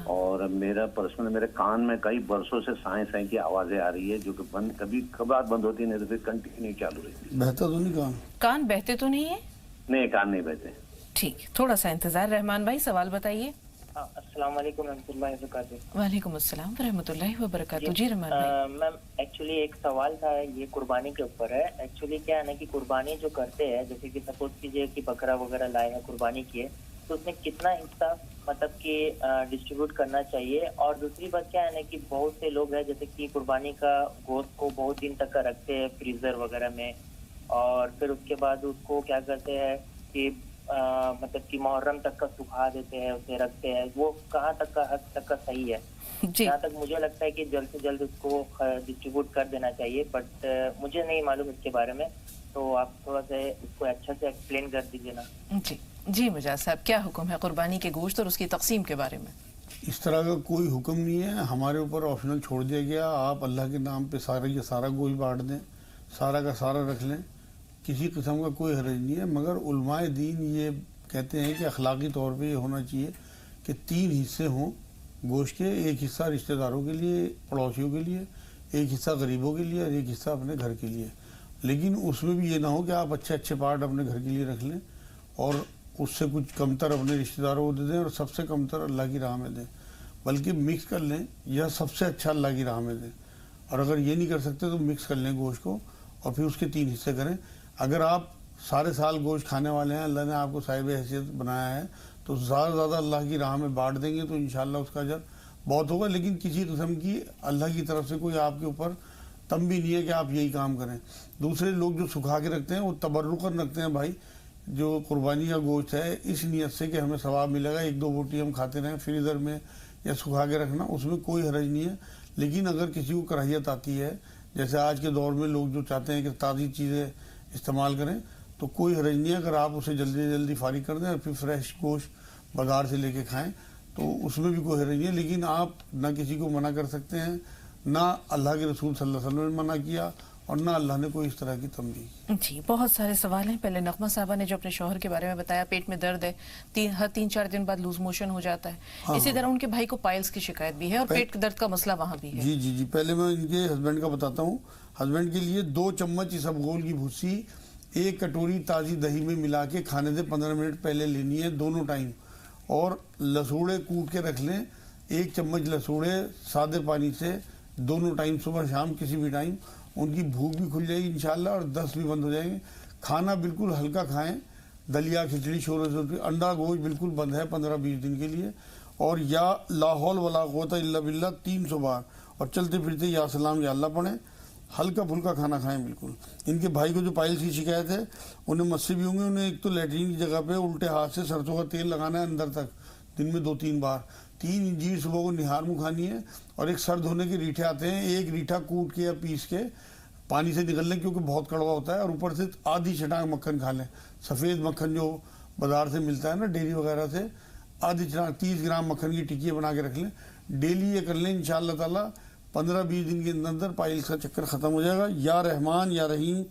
اور میرا پرسنل میرے کان میں کئی برسوں سے سائیں سائیں کی آوازیں آ رہی ہے جو کہ بند کبھی کبھار بند ہوتی نہیں تو پھر کنٹینیو چالو رہتی. بہتا تو نہیں کان؟ کان بہتے تو نہیں ہے؟ نہیں، کان نہیں بہتے. ٹھیک، تھوڑا سا انتظار. رحمان بھائی سوال بتائیے. السلام علیکم ورحمۃ اللہ وبرکاتہ. وعلیکم السلام ورحمۃ اللہ وبرکاتہ. جی رحمان بھائی. میم ایکچولی ایک سوال تھا، یہ قربانی کے اوپر ہے. ایکچولی کیا ہے نا کہ قربانی جو کرتے ہیں، جیسے کہ سپوز کیجیے کہ بکرا وغیرہ لائے ہیں قربانی کیے، تو اس میں کتنا حصہ مطلب کہ ڈسٹریبیوٹ کرنا چاہیے. اور دوسری بات کیا ہے نا کہ بہت سے لوگ ہیں جیسے کہ قربانی کا گوشت کو بہت دن تک کا رکھتے ہیں فریزر وغیرہ میں، اور پھر اس کے بعد اس کو کیا کرتے ہیں کہ مطلب کہ محرم تک کا سکھا دیتے ہیں، اسے رکھتے ہیں. وہ کہاں تک کا حد تک کا صحیح ہے؟ جہاں تک مجھے لگتا ہے کہ جلد سے جلد اس کو ڈسٹریبیوٹ کر دینا چاہیے، بٹ مجھے نہیں معلوم اس کے بارے میں، تو آپ تھوڑا سا اس کو اچھا سے ایکسپلین کر دیجیے نا. جی جی مجاز صاحب، کیا حکم ہے قربانی کے گوشت اور اس کی تقسیم کے بارے میں؟ اس طرح کا کوئی حکم نہیں ہے، ہمارے اوپر آپشنل چھوڑ دیا گیا. آپ اللہ کے نام پہ سارا گوشت بانٹ دیں، سارا کا سارا رکھ لیں، کسی قسم کا کوئی حرج نہیں ہے. مگر علماء دین یہ کہتے ہیں کہ اخلاقی طور پہ یہ ہونا چاہیے کہ 3 حصے ہوں گوشت کے، ایک حصہ رشتہ داروں کے لیے، پڑوسیوں کے لیے، ایک حصہ غریبوں کے لیے اور ایک حصہ اپنے گھر کے لیے. لیکن اس میں بھی یہ نہ ہو کہ آپ اچھے اچھے پارٹ اپنے گھر کے لیے رکھ لیں اور اس سے کچھ کمتر اپنے رشتہ داروں کو دے دیں اور سب سے کمتر اللہ کی راہ میں دیں، بلکہ مکس کر لیں یا سب سے اچھا اللہ کی راہ میں دیں. اور اگر یہ نہیں کر سکتے تو مکس کر لیں گوشت کو اور پھر اس کے 3 حصے کریں. اگر آپ سارے سال گوشت کھانے والے ہیں، اللہ نے آپ کو صاحب حیثیت بنایا ہے، تو زیادہ زیادہ اللہ کی راہ میں بانٹ دیں گے تو انشاءاللہ اس کا اجر بہت ہوگا. لیکن کسی قسم کی اللہ کی طرف سے کوئی آپ کے اوپر تنبیہ نہیں ہے کہ آپ یہی کام کریں. دوسرے لوگ جو سکھا کے رکھتے ہیں وہ تبرکاً رکھتے ہیں بھائی جو قربانی کا گوشت ہے اس نیت سے کہ ہمیں ثواب ملے گا، 1-2 بوٹی ہم کھاتے رہیں فریزر میں یا سکھا کے رکھنا، اس میں کوئی حرج نہیں ہے. لیکن اگر کسی کو کراہیت آتی ہے، جیسے آج کے دور میں لوگ جو چاہتے ہیں کہ تازی چیزیں استعمال کریں، تو کوئی حرج نہیں ہے اگر آپ اسے جلدی جلدی فارغ کر دیں اور پھر فریش گوشت بازار سے لے کے کھائیں تو اس میں بھی کوئی حرج نہیں ہے. لیکن آپ نہ کسی کو منع کر سکتے ہیں، نہ اللہ کے رسول صلی اللہ علیہ وسلم نے منع کیا اور نہ اللہ نے کوئی اس طرح کی تنبیہ کی. جی بہت سارے سوال ہیں. پہلے نغمہ صاحبہ نے جو اپنے شوہر کے بارے میں بتایا، پیٹ میں درد ہے، ہر 3-4 دن بعد لوز موشن ہو جاتا ہے. اسی طرح ان کے بھائی کو پائلز کی شکایت بھی ہے اور پیٹ درد کا مسئلہ وہاں بھی ہے. جی پہلے میں ان کے ہسبینڈ کا بتاتا ہوں. ہسبینڈ کے لیے 2 چمچ اسبگول کی بھوسی 1 کٹوری تازی دہی میں ملا کے کھانے سے 15 منٹ پہلے لینی ہے دونوں ٹائم. اور لسوڑے کوٹ کے رکھ لیں، 1 چمچ لسوڑے سادے پانی سے دونوں ٹائم، صبح شام کسی بھی ٹائم. ان کی بھوک بھی کھل جائے گی انشاءاللہ اور دست بھی بند ہو جائیں گے. کھانا بالکل ہلکا کھائیں، دلیا کھچڑی شورے سے، انڈا گوشت بالکل بند ہے 15-20 دن کے لیے. اور یا لا حول ولا قوت الا باللہ 300 بار اور چلتے پھرتے یا سلام یا اللہ پڑھیں. ہلکا پھلکا کھانا کھائیں بالکل. ان کے بھائی کو جو پائلز کی شکایت ہے انہیں مجھ سے بھی ہوں گے. انہیں ایک تو لیٹرین کی جگہ پہ الٹے ہاتھ سے سرسوں کا تیل لگانا ہے اندر تک دن میں 2-3 بار. 3 انجیر صبح کو نہار منہ کھانی ہے. اور ایک سر دھونے کے ریٹھے آتے ہیں، 1 ریٹھا کوٹ کے یا پیس کے پانی سے نکل لیں کیونکہ بہت کڑوا ہوتا ہے. اور اوپر سے آدھی چھٹانک مکھن کھا لیں، سفید مکھن جو بازار سے ملتا ہے نا ڈیری وغیرہ سے، آدھی چھٹانک 30 گرام مکھن کی ٹکیاں بنا کے رکھ لیں. ڈیلی یہ کر لیں انشاءاللہ تعالیٰ 15-20 دن کے اندر پائلز کا چکر ختم ہو جائے گا. یا رحمان یا رحیم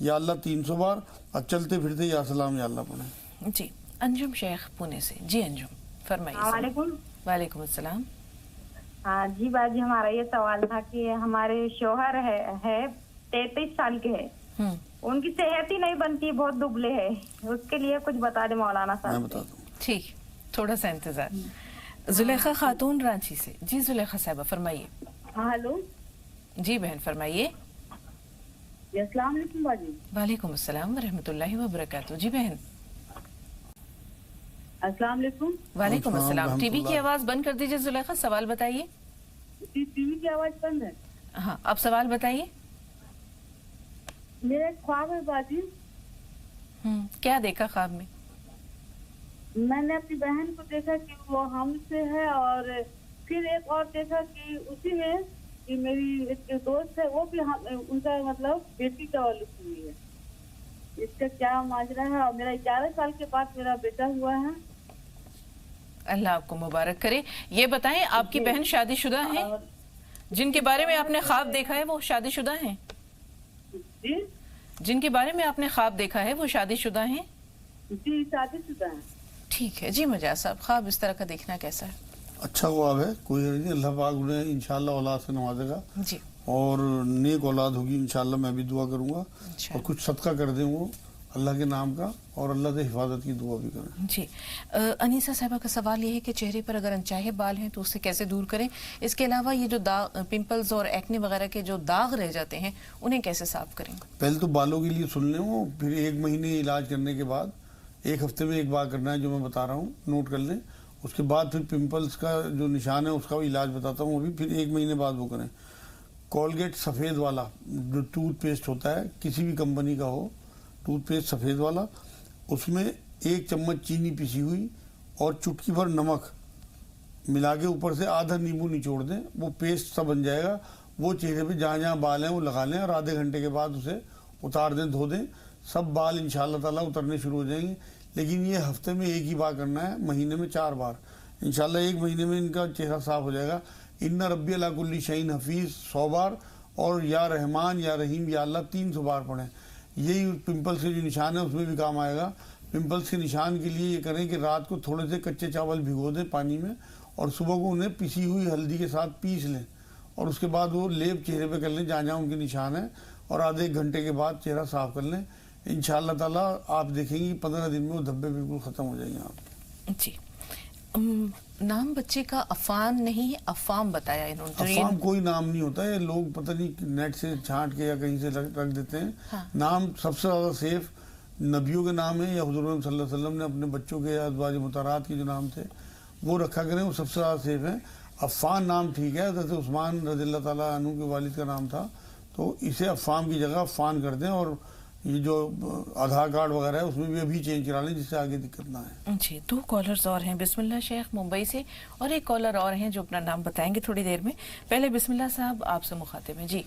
یا اللہ 300 بار اور چلتے پھرتے یا سلام یا اللہ پڑھیں. جی انجم شیخ پونے سے. جی انجم فرمائیے. السلام علیکم. وعلیکم السلام. ہاں جی باجی، ہمارا یہ سوال تھا کہ ہمارے شوہر ہے 33 سال کے ہیں، ان کی صحت ہی نہیں بنتی، بہت دبلے ہے، اس کے لیے کچھ بتا دیں مولانا صاحب. میں بتا دوں. ٹھیک، تھوڑا سا انتظار. زلیخا خاتون رانچی سے. جی زلیخا صاحبہ فرمائیے. ہاں ہلو. جی بہن فرمائیے. السلام علیکم باجی. وعلیکم السلام ورحمۃ اللہ وبرکاتہ. جی بہن. السلام علیکم. وعلیکم السلام. ٹی وی کی آواز بند کر دیجیے زلیخا. سوال بتائیے. ٹی وی کی آواز بند ہے. ہاں اب سوال بتائیے. میرا ایک خواب ہے باجی. کیا دیکھا خواب میں؟ میں نے اپنی بہن کو دیکھا کہ وہ ہم سے ہے، اور پھر ایک اور دیکھا کہ اسی میں کہ میری ایک دوست ہے وہ بھی ان کا مطلب بیٹی کا تعلق ہوئی ہے. اس کا کیا ماجرا ہے؟ اور میرا 11 سال کے بعد میرا بیٹا ہوا ہے. اللہ آپ کو مبارک کرے. یہ بتائیں آپ کی بہن شادی شدہ ہیں؟ جن کے بارے میں آپ نے خواب دیکھا ہے وہ شادی شدہ ہیں؟ جی جن کے بارے میں آپ نے خواب دیکھا ہے وہ شادی شدہ ہیں؟ جی شادی شدہ ہیں. ٹھیک ہے. جی مجاز صاحب خواب اس طرح کا دیکھنا کیسا ہے؟ اچھا خواب ہے، کوئی نہیں. اللہ پاک انہیں انشاءاللہ اولاد سے نوازے گا جی اور نیک اولاد ہوگی انشاءاللہ. میں بھی دعا کروں گا اور کچھ صدقہ کر دیں وہ اللہ کے نام کا اور اللہ سے حفاظت کی دعا بھی کریں. جی انیسہ صاحبہ کا سوال یہ ہے کہ چہرے پر اگر انچاہے بال ہیں تو اسے کیسے دور کریں؟ اس کے علاوہ یہ جو پمپلز اور ایکنی وغیرہ کے جو داغ رہ جاتے ہیں انہیں کیسے صاف کریں؟ پہلے تو بالوں کے لیے سن لیں وہ، پھر 1 مہینے علاج کرنے کے بعد 1 ہفتے میں 1 بار کرنا ہے جو میں بتا رہا ہوں، نوٹ کر لیں. اس کے بعد پھر پمپلز کا جو نشان ہے اس کا بھی علاج بتاتا ہوں، وہ بھی پھر 1 مہینے بعد وہ کریں. کولگیٹ سفید والا جو ٹوتھ پیسٹ ہوتا ہے کسی بھی کمپنی کا ہو، ٹوتھ پیسٹ سفید والا، اس میں 1 چمچ چینی پیسی ہوئی اور چٹکی بھر نمک ملا کے اوپر سے آدھا نیمبو نچوڑ دیں، وہ پیسٹ سا بن جائے گا. وہ چہرے پہ جہاں جہاں بال ہیں وہ لگا لیں اور آدھے گھنٹے کے بعد اسے اتار دیں، دھو دیں. سب بال انشاءاللہ تعالیٰ اترنے شروع ہو جائیں گے. لیکن یہ ہفتے میں 1 ہی بار کرنا ہے، مہینے میں 4 بار. انشاءاللہ 1 مہینے میں ان کا چہرہ صاف ہو جائے گا. ان ربی علی کل شیء حفیظ 100 بار اور یا رحمان یا رحیم یا اللہ 300 بار پڑھیں. یہی پمپل سے جو نشان ہے اس میں بھی کام آئے گا. پمپلس کے نشان کے لیے یہ کریں کہ رات کو تھوڑے سے کچے چاول بھگو دیں پانی میں اور صبح کو انہیں پسی ہوئی ہلدی کے ساتھ پیس لیں اور اس کے بعد وہ لیپ چہرے پہ کر لیں جہاں جہاں ان کے نشان ہیں اور آدھے ایک گھنٹے کے بعد چہرہ صاف کر لیں. انشاءاللہ تعالیٰ آپ دیکھیں گی 15 دن میں وہ دھبے بالکل ختم ہو جائیں گے آپ. جی نام بچے کا عفان نہیں افام بتایا انہوں نے. افام کوئی نام نہیں ہوتا ہے, لوگ پتہ نہیں نیٹ سے چھانٹ کے یا کہیں سے رکھ دیتے ہیں. نام سب سے زیادہ سیف نبیوں کے نام ہیں یا حضور صلی اللہ علیہ وسلم نے اپنے بچوں کے یا ازواج مطہرات کے جو نام تھے وہ رکھا کریں, وہ سب سے زیادہ سیف ہیں. عفان نام ٹھیک ہے, جیسے عثمان رضی اللہ تعالیٰ عنہ کے والد کا نام تھا تو اسے عفان کی جگہ عفان کر دیں, اور یہ جو آدھار کارڈ وغیرہ ہے اس میں بھی ابھی چینج کرا لیں جس سے آگے دقت نہ ہے. جی 2 کالرز اور ہیں. بسم اللہ شیخ ممبئی سے اور ایک کالر اور ہیں جو اپنا نام بتائیں گے تھوڑی دیر میں. پہلے بسم اللہ صاحب آپ سے مخاطب ہیں. جی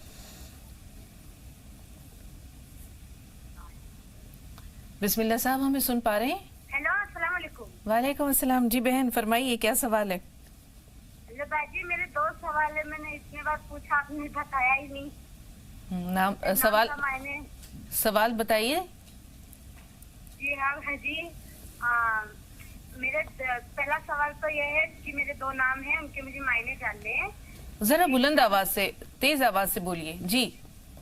بسم اللہ صاحب ہمیں سن پا رہے ہیں؟ ہیلو السلام علیکم. وعلیکم السلام. جی بہن فرمائیے کیا سوال ہے؟ باجی میرے 2 سوال ہے, میں نے اتنی بار پوچھا آپ نے بتایا ہی نہیں. نام سوال بتائیے. جی ہاں جی, میرے پہلا سوال تو یہ ہے کہ میرے 2 نام ہیں, ان کے مجھے معنی جاننے ہیں. ذرا بلند آواز سے تیز آواز سے بولیے. جی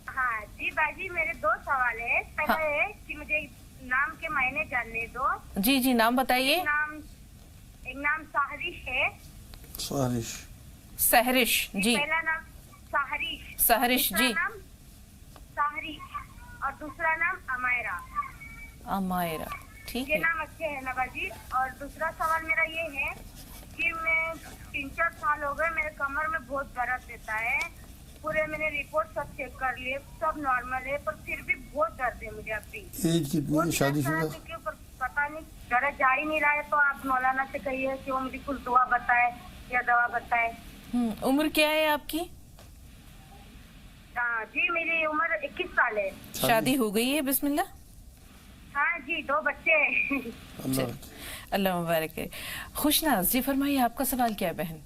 ہاں جی باجی میرے 2 سوال ہے. پہلا ہے کہ مجھے نام کے معنی جاننے دو. جی جی نام بتائیے. ایک نام سہرش ہے. سہرش جی. پہلا نام سہرش جی. سہرش اور دوسرا نام امائرہ. ٹھیک ہے, یہ نام اچھے ہیں نا باجی. اور دوسرا سوال میرا یہ ہے کہ میں 3-4 سال ہو گئے میرے کمر میں بہت درد رہتا ہے. پورے میں نے رپورٹ سب چیک کر لیے, سب نارمل ہے, پر پھر بھی بہت درد ہے مجھے. ابھی ایج کتنی ہے, شادی شدہ؟ پتا نہیں درد جا ہی نہیں رہا ہے, تو آپ مولانا سے کہیے کہ وہ مجھے کچھ دعا بتائے یا دوا بتائے. عمر کیا ہے آپ کی؟ جی میری عمر 21 سال ہے. شادی ہو گئی ہے؟ بسم اللہ. ہاں جی 2 بچے ہیں. اللہ مبارک ہے. خوشناز جی فرمائیے آپ کا سوال کیا ہے بہن؟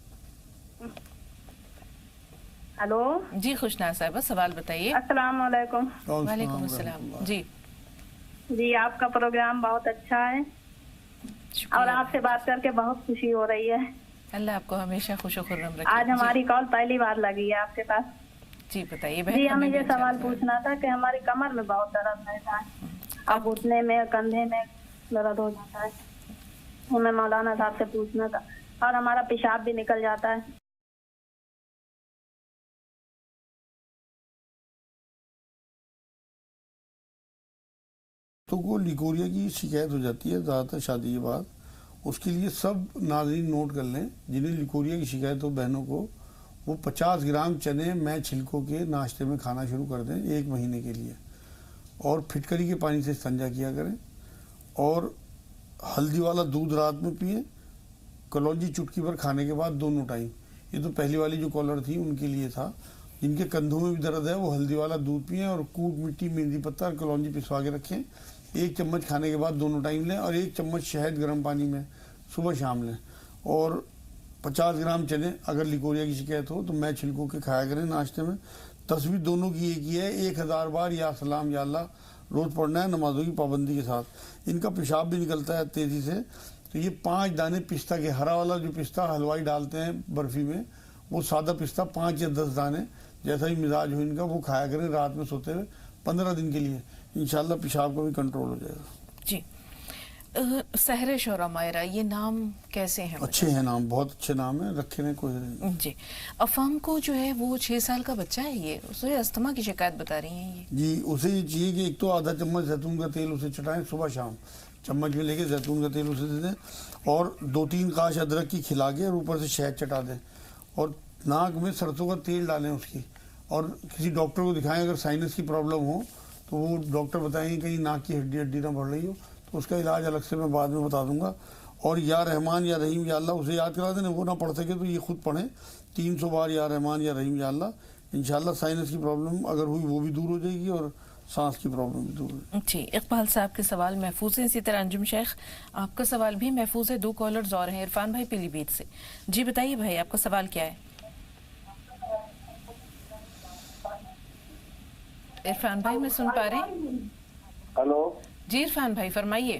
ہلو جی خوشناز صاحبہ سوال بتائیے. السلام علیکم. وعلیکم السلام. جی جی آپ کا پروگرام بہت اچھا ہے اور آپ سے بات کر کے بہت خوشی ہو رہی ہے. اللہ آپ کو ہمیشہ خوش و خرم رکھے. آج ہماری کال پہلی بار لگی ہے آپ کے پاس. جی بتائیے جی ہمیں یہ سوال پوچھنا تھا کہ ہماری کمر میں بہت درد رہتا ہے, اب گھٹنے میں کندھے میں درد ہو جاتا ہے. ہمیں مولانا صاحب سے پوچھنا تھا, اور ہمارا پیشاب بھی نکل جاتا ہے. تو کو لیکوریا کی شکایت ہو جاتی ہے زیادہ تر شادی کے بعد. اس کے لیے سب ناظرین نوٹ کر لیں جنہیں لیکوریا کی شکایت ہو بہنوں کو, وہ 50 گرام چنے میں چھلکوں کے ناشتے میں کھانا شروع کر دیں 1 مہینے کے لیے, اور پھٹکری کے پانی سے استنجا کیا کریں, اور ہلدی والا دودھ رات میں پئیں, کلونجی چٹکی پر کھانے کے بعد 2 ٹائم. یہ تو پہلی والی جو کالر تھی ان کے لیے تھا. جن کے کندھوں میں بھی درد ہے وہ ہلدی والا دودھ پئیں اور کوٹ مٹی مہندی پتہ اور کلونجی پسوا کے رکھیں. 1 چمچ کھانے کے بعد 2 ٹائم لیں, اور 1 چمچ شہد گرم پانی میں صبح شام لیں. اور 50 گرام چنے اگر لیکوریا کی شکایت ہو تو میں چھلکوں کے کھایا کریں ناشتے میں. تصویر دونوں کی ایک ہی ہے, 1000 بار یا سلام یا اللہ روز پڑھنا ہے نمازوں کی پابندی کے ساتھ. ان کا پیشاب بھی نکلتا ہے تیزی سے. تو یہ 5 دانے پستہ کے, ہرا والا جو پستہ حلوائی ڈالتے ہیں برفی میں, وہ سادہ پستہ 5 یا 10 دانے جیسا ہی مزاج ہو ان کا وہ کھایا کریں رات میں سوتے ہوئے 15 دن کے لیے. انشاءاللہ پیشاب کا بھی کنٹرول ہو جائے گا. جی سہرش اور امائرہ یہ نام کیسے ہیں؟ اچھے ہیں نام, بہت اچھے نام ہیں, رکھے ہیں کوئی نہیں. جی افام کو جو ہے وہ 6 سال کا بچہ ہے, یہ اسے استھما کی شکایت بتا رہی ہیں یہ. جی اسے یہ چاہیے کہ ایک تو آدھا چمچ زیتون کا تیل اسے چٹائیں صبح شام, چمچ میں لے کے زیتون کا تیل اسے دے دیں, اور 2-3 قاش ادرک کی کھلا کے اور اوپر سے شہد چٹا دیں, اور ناک میں سرسوں کا تیل ڈالیں اس کی, اور کسی ڈاکٹر کو دکھائیں. اگر سائنس کی پرابلم ہو تو وہ ڈاکٹر بتائیں گے کہیں ناک کی ہڈی نہ بڑھ رہی ہو تو اس کا علاج الگ سے میں بعد میں بتا دوں گا. اور یا رحمان یا رحیم یا اللہ اسے یاد کرا دیں, وہ نہ پڑھ سکے تو یہ خود پڑھیں 300 بار یا رحمان یا رحیم یا اللہ. انشاءاللہ سائنس کی پرابلم اگر ہوئی وہ بھی دور ہو جائے گی اور سانس کی پرابلم بھی دور ہو جائے گی. جی اقبال صاحب کے سوال محفوظ ہیں. اسی طرح انجم شیخ آپ کا سوال بھی محفوظ ہے. 2 کالرز اور ہیں. عرفان بھائی پیلی بھیت سے. جی بتائیے بھائی آپ کا سوال کیا ہے؟ عرفان بھائی میں سن پا رہے ہیں؟ ہلو جی عرفان بھائی فرمائیے.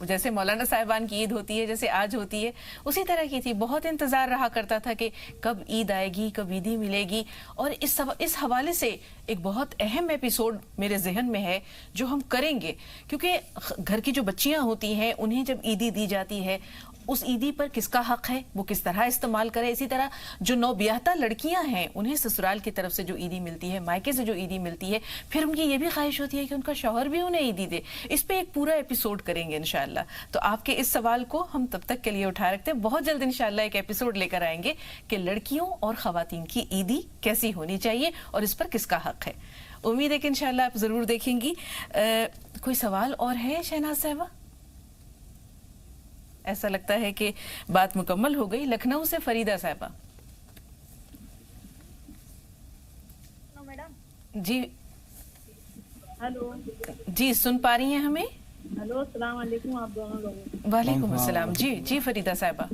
جیسے مولانا صاحبان کی عید ہوتی ہے، جیسے آج ہوتی ہے، اسی طرح کی تھی. بہت انتظار رہا کرتا تھا کہ کب عید آئے گی، کب عیدی ملے گی. اور اس حوالے سے ایک بہت اہم ایپیسوڈ میرے ذہن میں ہے جو ہم کریں گے، کیونکہ گھر کی جو بچیاں ہوتی ہیں انہیں جب عیدی دی جاتی ہے، اس عیدی پر کس کا حق ہے، وہ کس طرح استعمال کرے. اسی طرح جو نوبیاہتا لڑکیاں ہیں انہیں سسرال کی طرف سے جو عیدی ملتی ہے، مائکے سے جو عیدی ملتی ہے، پھر ان کی یہ بھی خواہش ہوتی ہے کہ ان کا شوہر بھی انہیں عیدی دے. اس پہ ایک پورا ایپیسوڈ کریں گے انشاءاللہ. تو آپ کے اس سوال کو ہم تب تک کے لیے اٹھا رکھتے ہیں. بہت جلد انشاءاللہ ایک ایپیسوڈ لے کر آئیں گے کہ لڑکیوں اور خواتین کی عیدی کیسی ہونی چاہیے اور اس پر کس کا حق ہے. امید ہے کہ انشاءاللہ آپ ضرور دیکھیں گی. کوئی سوال اور ہے شہناز صاحبہ؟ ایسا لگتا ہے کہ بات مکمل ہو گئی. لکھنؤ سے فریدہ صاحبہ. جی ہلو جی سن پا رہی ہیں ہمیں؟ ہلو السلام علیکم آپ دونوں لوگوں. وعلیکم السلام. جی فریدہ صاحبہ.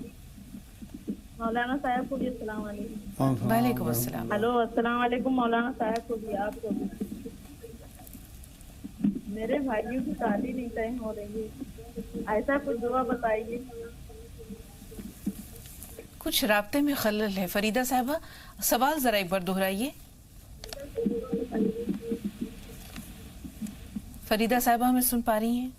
مولانا صاحب کو بھی السلام علیکم. وعلیکم السلام. ہلو السلام علیکم مولانا صاحب کو بھی، آپ کو بھی. میرے بھائیوں کی شادی نہیں طے ہو رہی ہے، ایسا کچھ دعا بتائیے. کچھ رابطے میں خلل ہے. فریدہ صاحبہ سوال ذرا ایک بار دہرائیے. فریدہ صاحبہ ہمیں سن پا رہی ہیں؟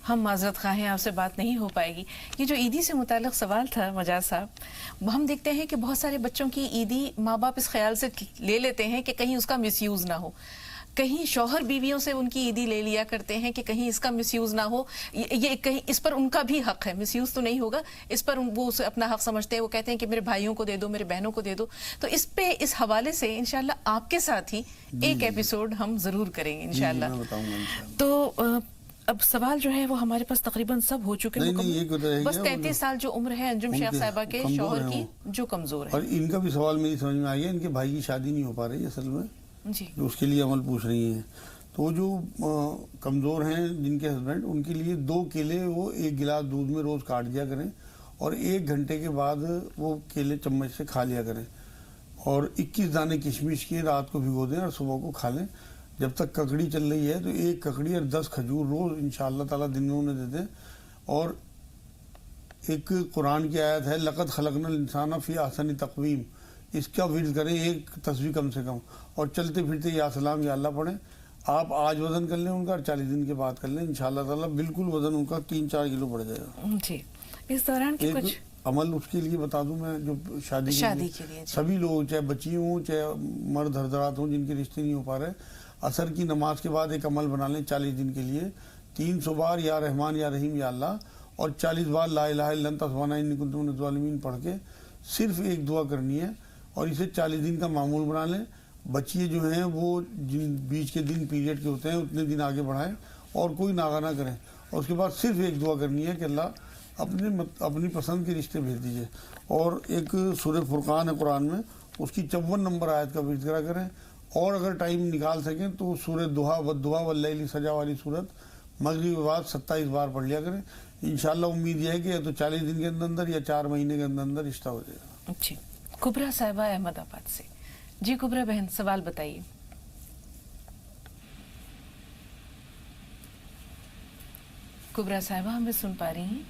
ہم معذرت خواہ ہیں، آپ سے بات نہیں ہو پائے گی. یہ جو عیدی سے متعلق سوال تھا مجاز صاحب، ہم دیکھتے ہیں کہ بہت سارے بچوں کی عیدی ماں باپ اس خیال سے لے لیتے ہیں کہ کہیں اس کا مس یوز نہ ہو. کہیں شوہر بیویوں سے ان کی عیدی لے لیا کرتے ہیں کہ کہیں اس کا مس یوز نہ ہو. یہ کہیں اس پر ان کا بھی حق ہے، مس یوز تو نہیں ہوگا، اس پر وہ اسے اپنا حق سمجھتے ہیں. وہ کہتے ہیں کہ میرے بھائیوں کو دے دو، میرے بہنوں کو دے دو. تو اس پہ اس حوالے سے انشاءاللہ آپ کے ساتھ ہی ایک ایپیسوڈ ہم ضرور کریں گے انشاءاللہ. تو اب سوال جو ہے وہ ہمارے پاس تقریباً سب ہو چکے ہیں. بس 33 سال جو عمر ہے انجم شیخ صاحبہ کے شوہر کی جو کمزور ہے، اور ان کا بھی سوال میری سمجھ میں آ گیا. ان کے بھائی کی شادی نہیں ہو پا رہی اصل میں جی، جو اس کے لیے عمل پوچھ رہی ہیں. تو جو کمزور ہیں جن کے ہسبینڈ، ان کے لیے 2 کیلے وہ 1 گلاس دودھ میں روز کاٹ دیا کریں اور 1 گھنٹے کے بعد وہ کیلے چمچ سے کھا لیا کریں. اور 21 دانے کشمش کے رات کو بھگو دیں اور صبح کو کھا لیں. جب تک ککڑی چل رہی ہے تو 1 ککڑی اور 10 کھجور روز انشاءاللہ تعالیٰ دن میں انہیں دے دیں. اور ایک قرآن کی آیت ہے لقد خلقنا الانسان فی احسن تقویم، اس کا ورد کریں 1 تسبیح کم سے کم. اور چلتے پھرتے یا سلام یا اللہ پڑھیں. آپ آج وزن کر لیں ان کا اور 40 دن کے بعد کر لیں، انشاءاللہ تعالیٰ بالکل وزن ان کا 3-4 کلو بڑھ جائے گا. جی اس دوران کی کچھ عمل اس کے لیے بتا دوں میں، جو شادی کے لیے سبھی لوگ چاہے بچی ہوں چاہے مرد حضرات ہوں جن کے رشتے نہیں ہو پا رہے، عصر کی نماز کے بعد ایک عمل بنا لیں 40 دن کے لیے. 300 بار یا رحمان یا رحیم یا اللہ اور 40 بار لا الہ الا انت سبحانک انی کنت من الظالمین پڑھ کے صرف ایک دعا کرنی ہے اور اسے 40 دن کا معمول بنا لیں. بچیے جو ہیں وہ جن بیچ کے دن پیریڈ کے ہوتے ہیں اتنے دن آگے بڑھائیں اور کوئی ناغہ نہ کریں. اور اس کے بعد صرف ایک دعا کرنی ہے کہ اللہ اپنی پسند کے رشتے بھیج دیجئے. اور ایک سورہ فرقان ہے قرآن میں، اس کی 54 نمبر آیت کا ورد کرا کریں. اور اگر ٹائم نکال سکیں تو سورہ دہا والدہا واللیل سجا والی صورت مغرب کے بعد 27 بار پڑھ لیا کریں. انشاءاللہ امید یہ ہے کہ یا تو 40 دن کے اندر یا 4 مہینے کے اندر رشتہ ہو جائے گا. جی کبرا صاحبہ احمد آباد سے. جی کبرا بہن سوال بتائیے. کبرا صاحبہ ہمیں سن پا رہی ہیں؟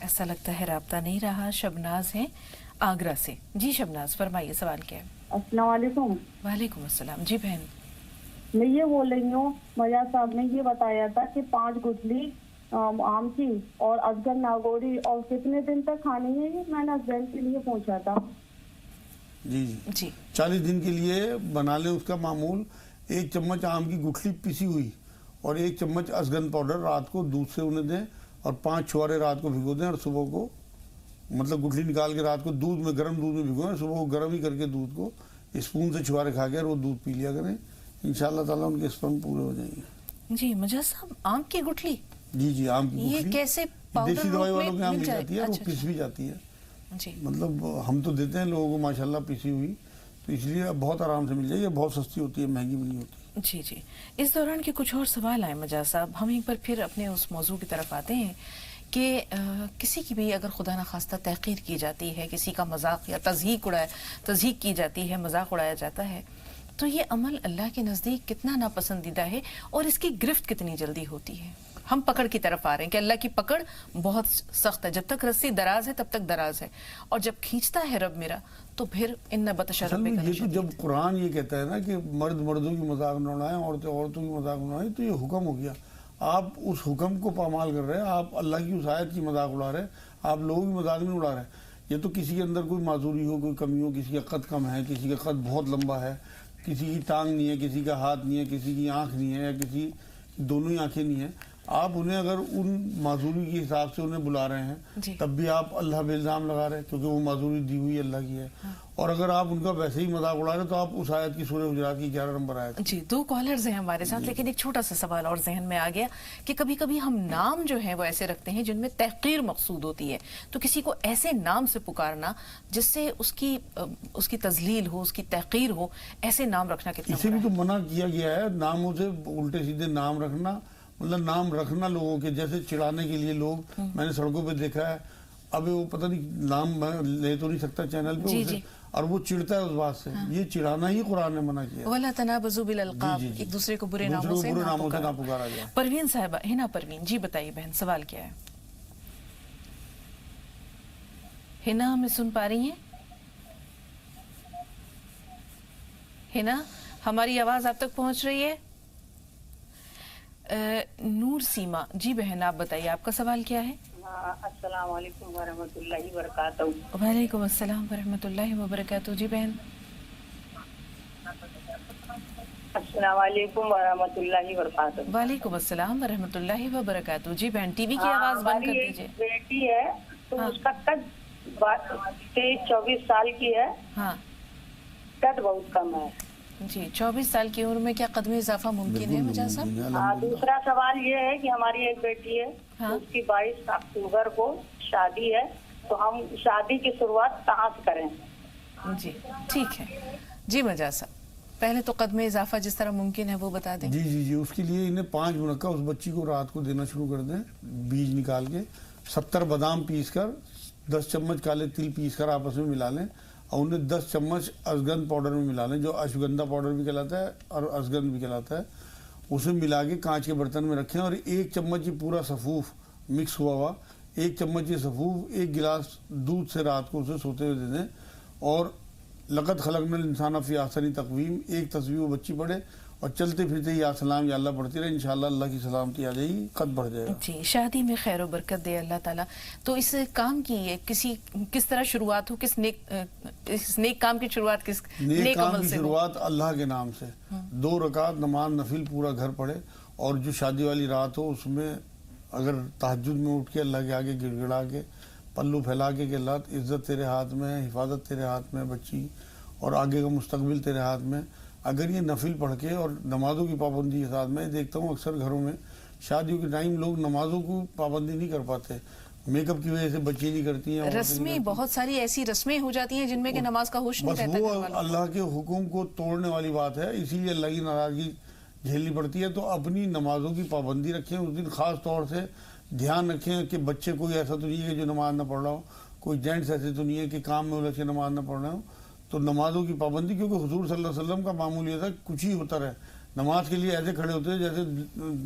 ایسا لگتا ہے رابطہ نہیں رہا. شبناز ہیں آگرہ سے. جی شبناز فرمائیے سوال کیا ہے؟ السلام علیکم. وعلیکم السلام. جی بہن میں یہ بول رہی ہوں، مجاز صاحب نے یہ بتایا تھا کہ 5 گٹلی آم کی اور ازگر ناگوری اور کتنے دن تک کھانی ہے، یہ میں نے ہسبینڈ کے لیے پوچھا تھا. جی 40 دن کے لیے بنا لیں اس کا معمول. 1 چمچ آم کی گٹھلی پیسی ہوئی اور 1 چمچ ازگن پاؤڈر رات کو دودھ سے انہیں دیں اور 5 چھوارے رات کو بھگو دیں اور صبح کو مطلب گٹھلی نکال کے رات کو دودھ میں گرم دودھ میں بھگوئیں، صبح کو گرم ہی کر کے دودھ کو اسپون سے چھوارے کھا کے اور وہ دودھ پی لیا کریں. انشاءاللہ تعالیٰ ان کے اسپرم پورے ہو جائیں گے. جی مجاز صاحب آم کی گٹھلی؟ جی آم کی گٹھلی یہ کیسے دیسی دوائی والوں کے یہاں مل جاتی ہے، وہ پس بھی جاتی ہے. جی مطلب ہم تو دیتے ہیں لوگوں کو ماشاءاللہ پیسی ہوئی، تو اس لیے بہت آرام سے مل جائے. یہ بہت سستی ہوتی ہے، مہنگی بھی نہیں ہوتی. جی اس دوران کے کچھ اور سوال آئے مجاز صاحب. ہم ایک بار پھر اپنے اس موضوع کی طرف آتے ہیں کہ کسی کی بھی اگر خدا نخواستہ تحقیر کی جاتی ہے، کسی کا مذاق یا تضحیک کی جاتی ہے، مذاق اڑایا جاتا ہے، تو یہ عمل اللہ کے نزدیک کتنا ناپسندیدہ ہے اور اس کی گرفت کتنی جلدی ہوتی ہے. ہم پکڑ کی طرف آ رہے ہیں کہ اللہ کی پکڑ بہت سخت ہے. جب تک رسی دراز ہے تب تک دراز ہے, اور جب کھینچتا ہے رب میرا تو پھر ان بطش ربک یہ تو جب قرآن یہ کہتا ہے نا کہ مرد مردوں کی مذاق نہ اڑائیں, عورتیں عورتوں کی مذاق نہ اڑائیں, تو یہ حکم ہو گیا. آپ اس حکم کو پامال کر رہے ہیں, آپ اللہ کی اس آیت کی مذاق اڑا رہے ہیں, آپ لوگوں کی مذاق نہیں اڑا رہے ہیں. یہ تو کسی کے اندر کوئی معذوری ہو, کوئی کمی ہو, کسی کا قد کم ہے, کسی کا قد بہت لمبا ہے, کسی کی ٹانگ نہیں ہے, کسی کا ہاتھ نہیں ہے, کسی کی آنکھ نہیں ہے, یا کسی دونوں ہی آنکھیں نہیں ہیں, آپ انہیں اگر ان معذوری کے حساب سے انہیں بلا رہے ہیں تب بھی آپ اللہ پہ الزام لگا رہے ہیں, کیونکہ وہ معذوری دی ہوئی اللہ کی ہے. اور اگر آپ ان کا ویسے ہی مذاق اڑا رہے ہیں تو آپ اس آیت کی سورہ حجرات کی 11 نمبر آیت. جی 2 کالرز ہیں ہمارے ساتھ, لیکن ایک چھوٹا سا سوال اور ذہن میں آ گیا کہ کبھی کبھی ہم نام جو ہیں وہ ایسے رکھتے ہیں جن میں تحقیر مقصود ہوتی ہے, تو کسی کو ایسے نام سے پکارنا جس سے اس کی تذلیل ہو, اس کی تحقیر ہو, ایسے نام رکھنا کتنا اسے بھی تو منع کیا گیا ہے. ناموں سے الٹے سیدھے نام رکھنا, مطلب نام رکھنا لوگوں کے, جیسے چڑھانے کے لیے لوگ, میں نے سڑکوں پہ دیکھا ہے, اب وہ پتہ نہیں نام میں لے تو نہیں سکتا چینل پہ اسے, اور وہ چڑھتا ہے اس بات سے. یہ چڑھانا ہی قرآن نے منع کیا. وَلَا تَنَابَزُوا بِالْأَلْقَابِ, ایک دوسرے کو برے ناموں سے نہ پکارا جائے. پروین صاحبہ, ہنا پروین جی بتائیے بہن, سوال کیا ہے؟ ہنا ہمیں سن پا رہی ہیں؟ ہنا ہماری آواز آپ تک پہنچ رہی ہے؟ نور سیما جی بہن, آپ بتائیے آپ کا سوال کیا ہے؟ السلام علیکم ورحمۃ اللہ وبرکاتہ. وعلیکم السلام ورحمۃ اللہ وبرکاتہ. جی بہن. السلام علیکم ورحمۃ اللہ وبرکاتہ. وعلیکم السلام ورحمۃ اللہ وبرکاتہ. جی بہن, ٹی وی کی آواز بند کر دیجیے. بیٹی ہے تو اس کا قد 23-24 سال کی ہے. ہاں, قد بہت کم ہے. جی 24 سال کی عمر میں کیا قد میں اضافہ ممکن ہے مجھا صاحب؟ دوسرا سوال یہ ہے کہ ہماری ایک بیٹی ہے, اس کی 22 اکتوبر کو شادی ہے, تو ہم شادی کی شروعات کہاں سے کریں؟ جی ٹھیک ہے. جی مجا صاحب, پہلے تو قد میں اضافہ جس طرح ممکن ہے وہ بتا دیں. جی جی جی اس کے لیے انہیں 5 منقع اس بچی کو رات کو دینا شروع کر دیں, بیج نکال کے, 70 بادام پیس کر, 10 چمچ کالے تل پیس کر آپس میں ملا لیں, اور انہیں 10 چمچ اشگند پاؤڈر میں ملا لیں, جو اشگندھا پاؤڈر بھی کہلاتا ہے اور اشگند بھی کہلاتا ہے. اسے ملا کے کانچ کے برتن میں رکھیں, اور 1 چمچ یہ پورا سفوف مکس ہوا 1 چمچ یہ سفوف 1 گلاس دودھ سے رات کو اسے سوتے ہوئے دے دیں. اور لقد خلقنا الانسان فی احسن تقویم, 1 تصویر وہ بچی پڑھے, اور چلتے پھرتے یا سلام یا اللہ پڑھتی رہے, انشاءاللہ اللہ کی سلامتی آ جائے گی, قد بڑھ جائے گا. جی شادی میں خیر و برکت دے اللہ تعالیٰ. تو اس کام کی کس طرح شروعات ہو, اس نیک کام کی شروعات کس نیک کام کی شروعات اللہ کے نام سے. 2 رکعت نماز نفل پورا گھر پڑھے, اور جو شادی والی رات ہو اس میں اگر تہجد میں اٹھ کے اللہ کے آگے گڑ گڑا کے پلو پھیلا کے کہ اللہ عزت تیرے ہاتھ میں, حفاظت تیرے ہاتھ میں, بچی اور آگے کا مستقبل تیرے ہاتھ میں, اگر یہ نفل پڑھ کے اور نمازوں کی پابندی کے ساتھ, میں دیکھتا ہوں اکثر گھروں میں شادیوں کے ٹائم لوگ نمازوں کو پابندی نہیں کر پاتے, میک اپ کی وجہ سے بچی نہیں کرتی ہیں, رسمیں بہت ساری ایسی رسمیں ہو جاتی ہیں جن میں کہ نماز کا ہوش نہیں رہتا. بس وہ اللہ کے حکم کو توڑنے والی بات ہے, اسی لیے اللہ کی ناراضگی جھیلنی پڑتی ہے. تو اپنی نمازوں کی پابندی رکھیں, اس دن خاص طور سے دھیان رکھیں کہ بچے کوئی ایسا تو نہیں ہے جو نماز نہ پڑھ رہا ہو, کوئی جینٹس ایسے تو نہیں ہے کہ کام میں الجھ کے نماز نہ پڑھ رہے ہوں. تو نمازوں کی پابندی, کیونکہ حضور صلی اللہ علیہ وسلم کا معمول یہ تھا کچھ ہی ہوتا رہے, نماز کے لیے ایسے کھڑے ہوتے ہیں جیسے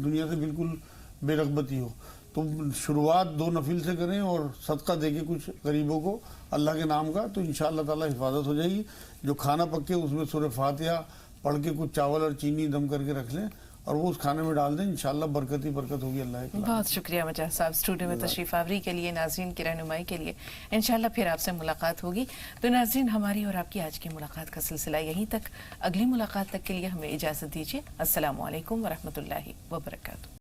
دنیا سے بالکل بے رغبتی ہو. تو شروعات 2 نفل سے کریں اور صدقہ دے کے کچھ غریبوں کو اللہ کے نام کا, تو انشاءاللہ تعالی حفاظت ہو جائے گی. جو کھانا پکے اس میں سورہ فاتحہ پڑھ کے کچھ چاول اور چینی دم کر کے رکھ لیں, اور وہ اس کھانے میں ڈال دیں, انشاءاللہ برکت ہی برکت ہوگی. اللہ کے بہت شکریہ مجاہد صاحب اسٹوڈیو میں تشریف آوری کے لیے, ناظرین کی رہنمائی کے لیے. انشاءاللہ پھر آپ سے ملاقات ہوگی. تو ناظرین ہماری اور آپ کی آج کی ملاقات کا سلسلہ یہیں تک. اگلی ملاقات تک کے لیے ہمیں اجازت دیجیے. السلام علیکم ورحمۃ اللہ وبرکاتہ.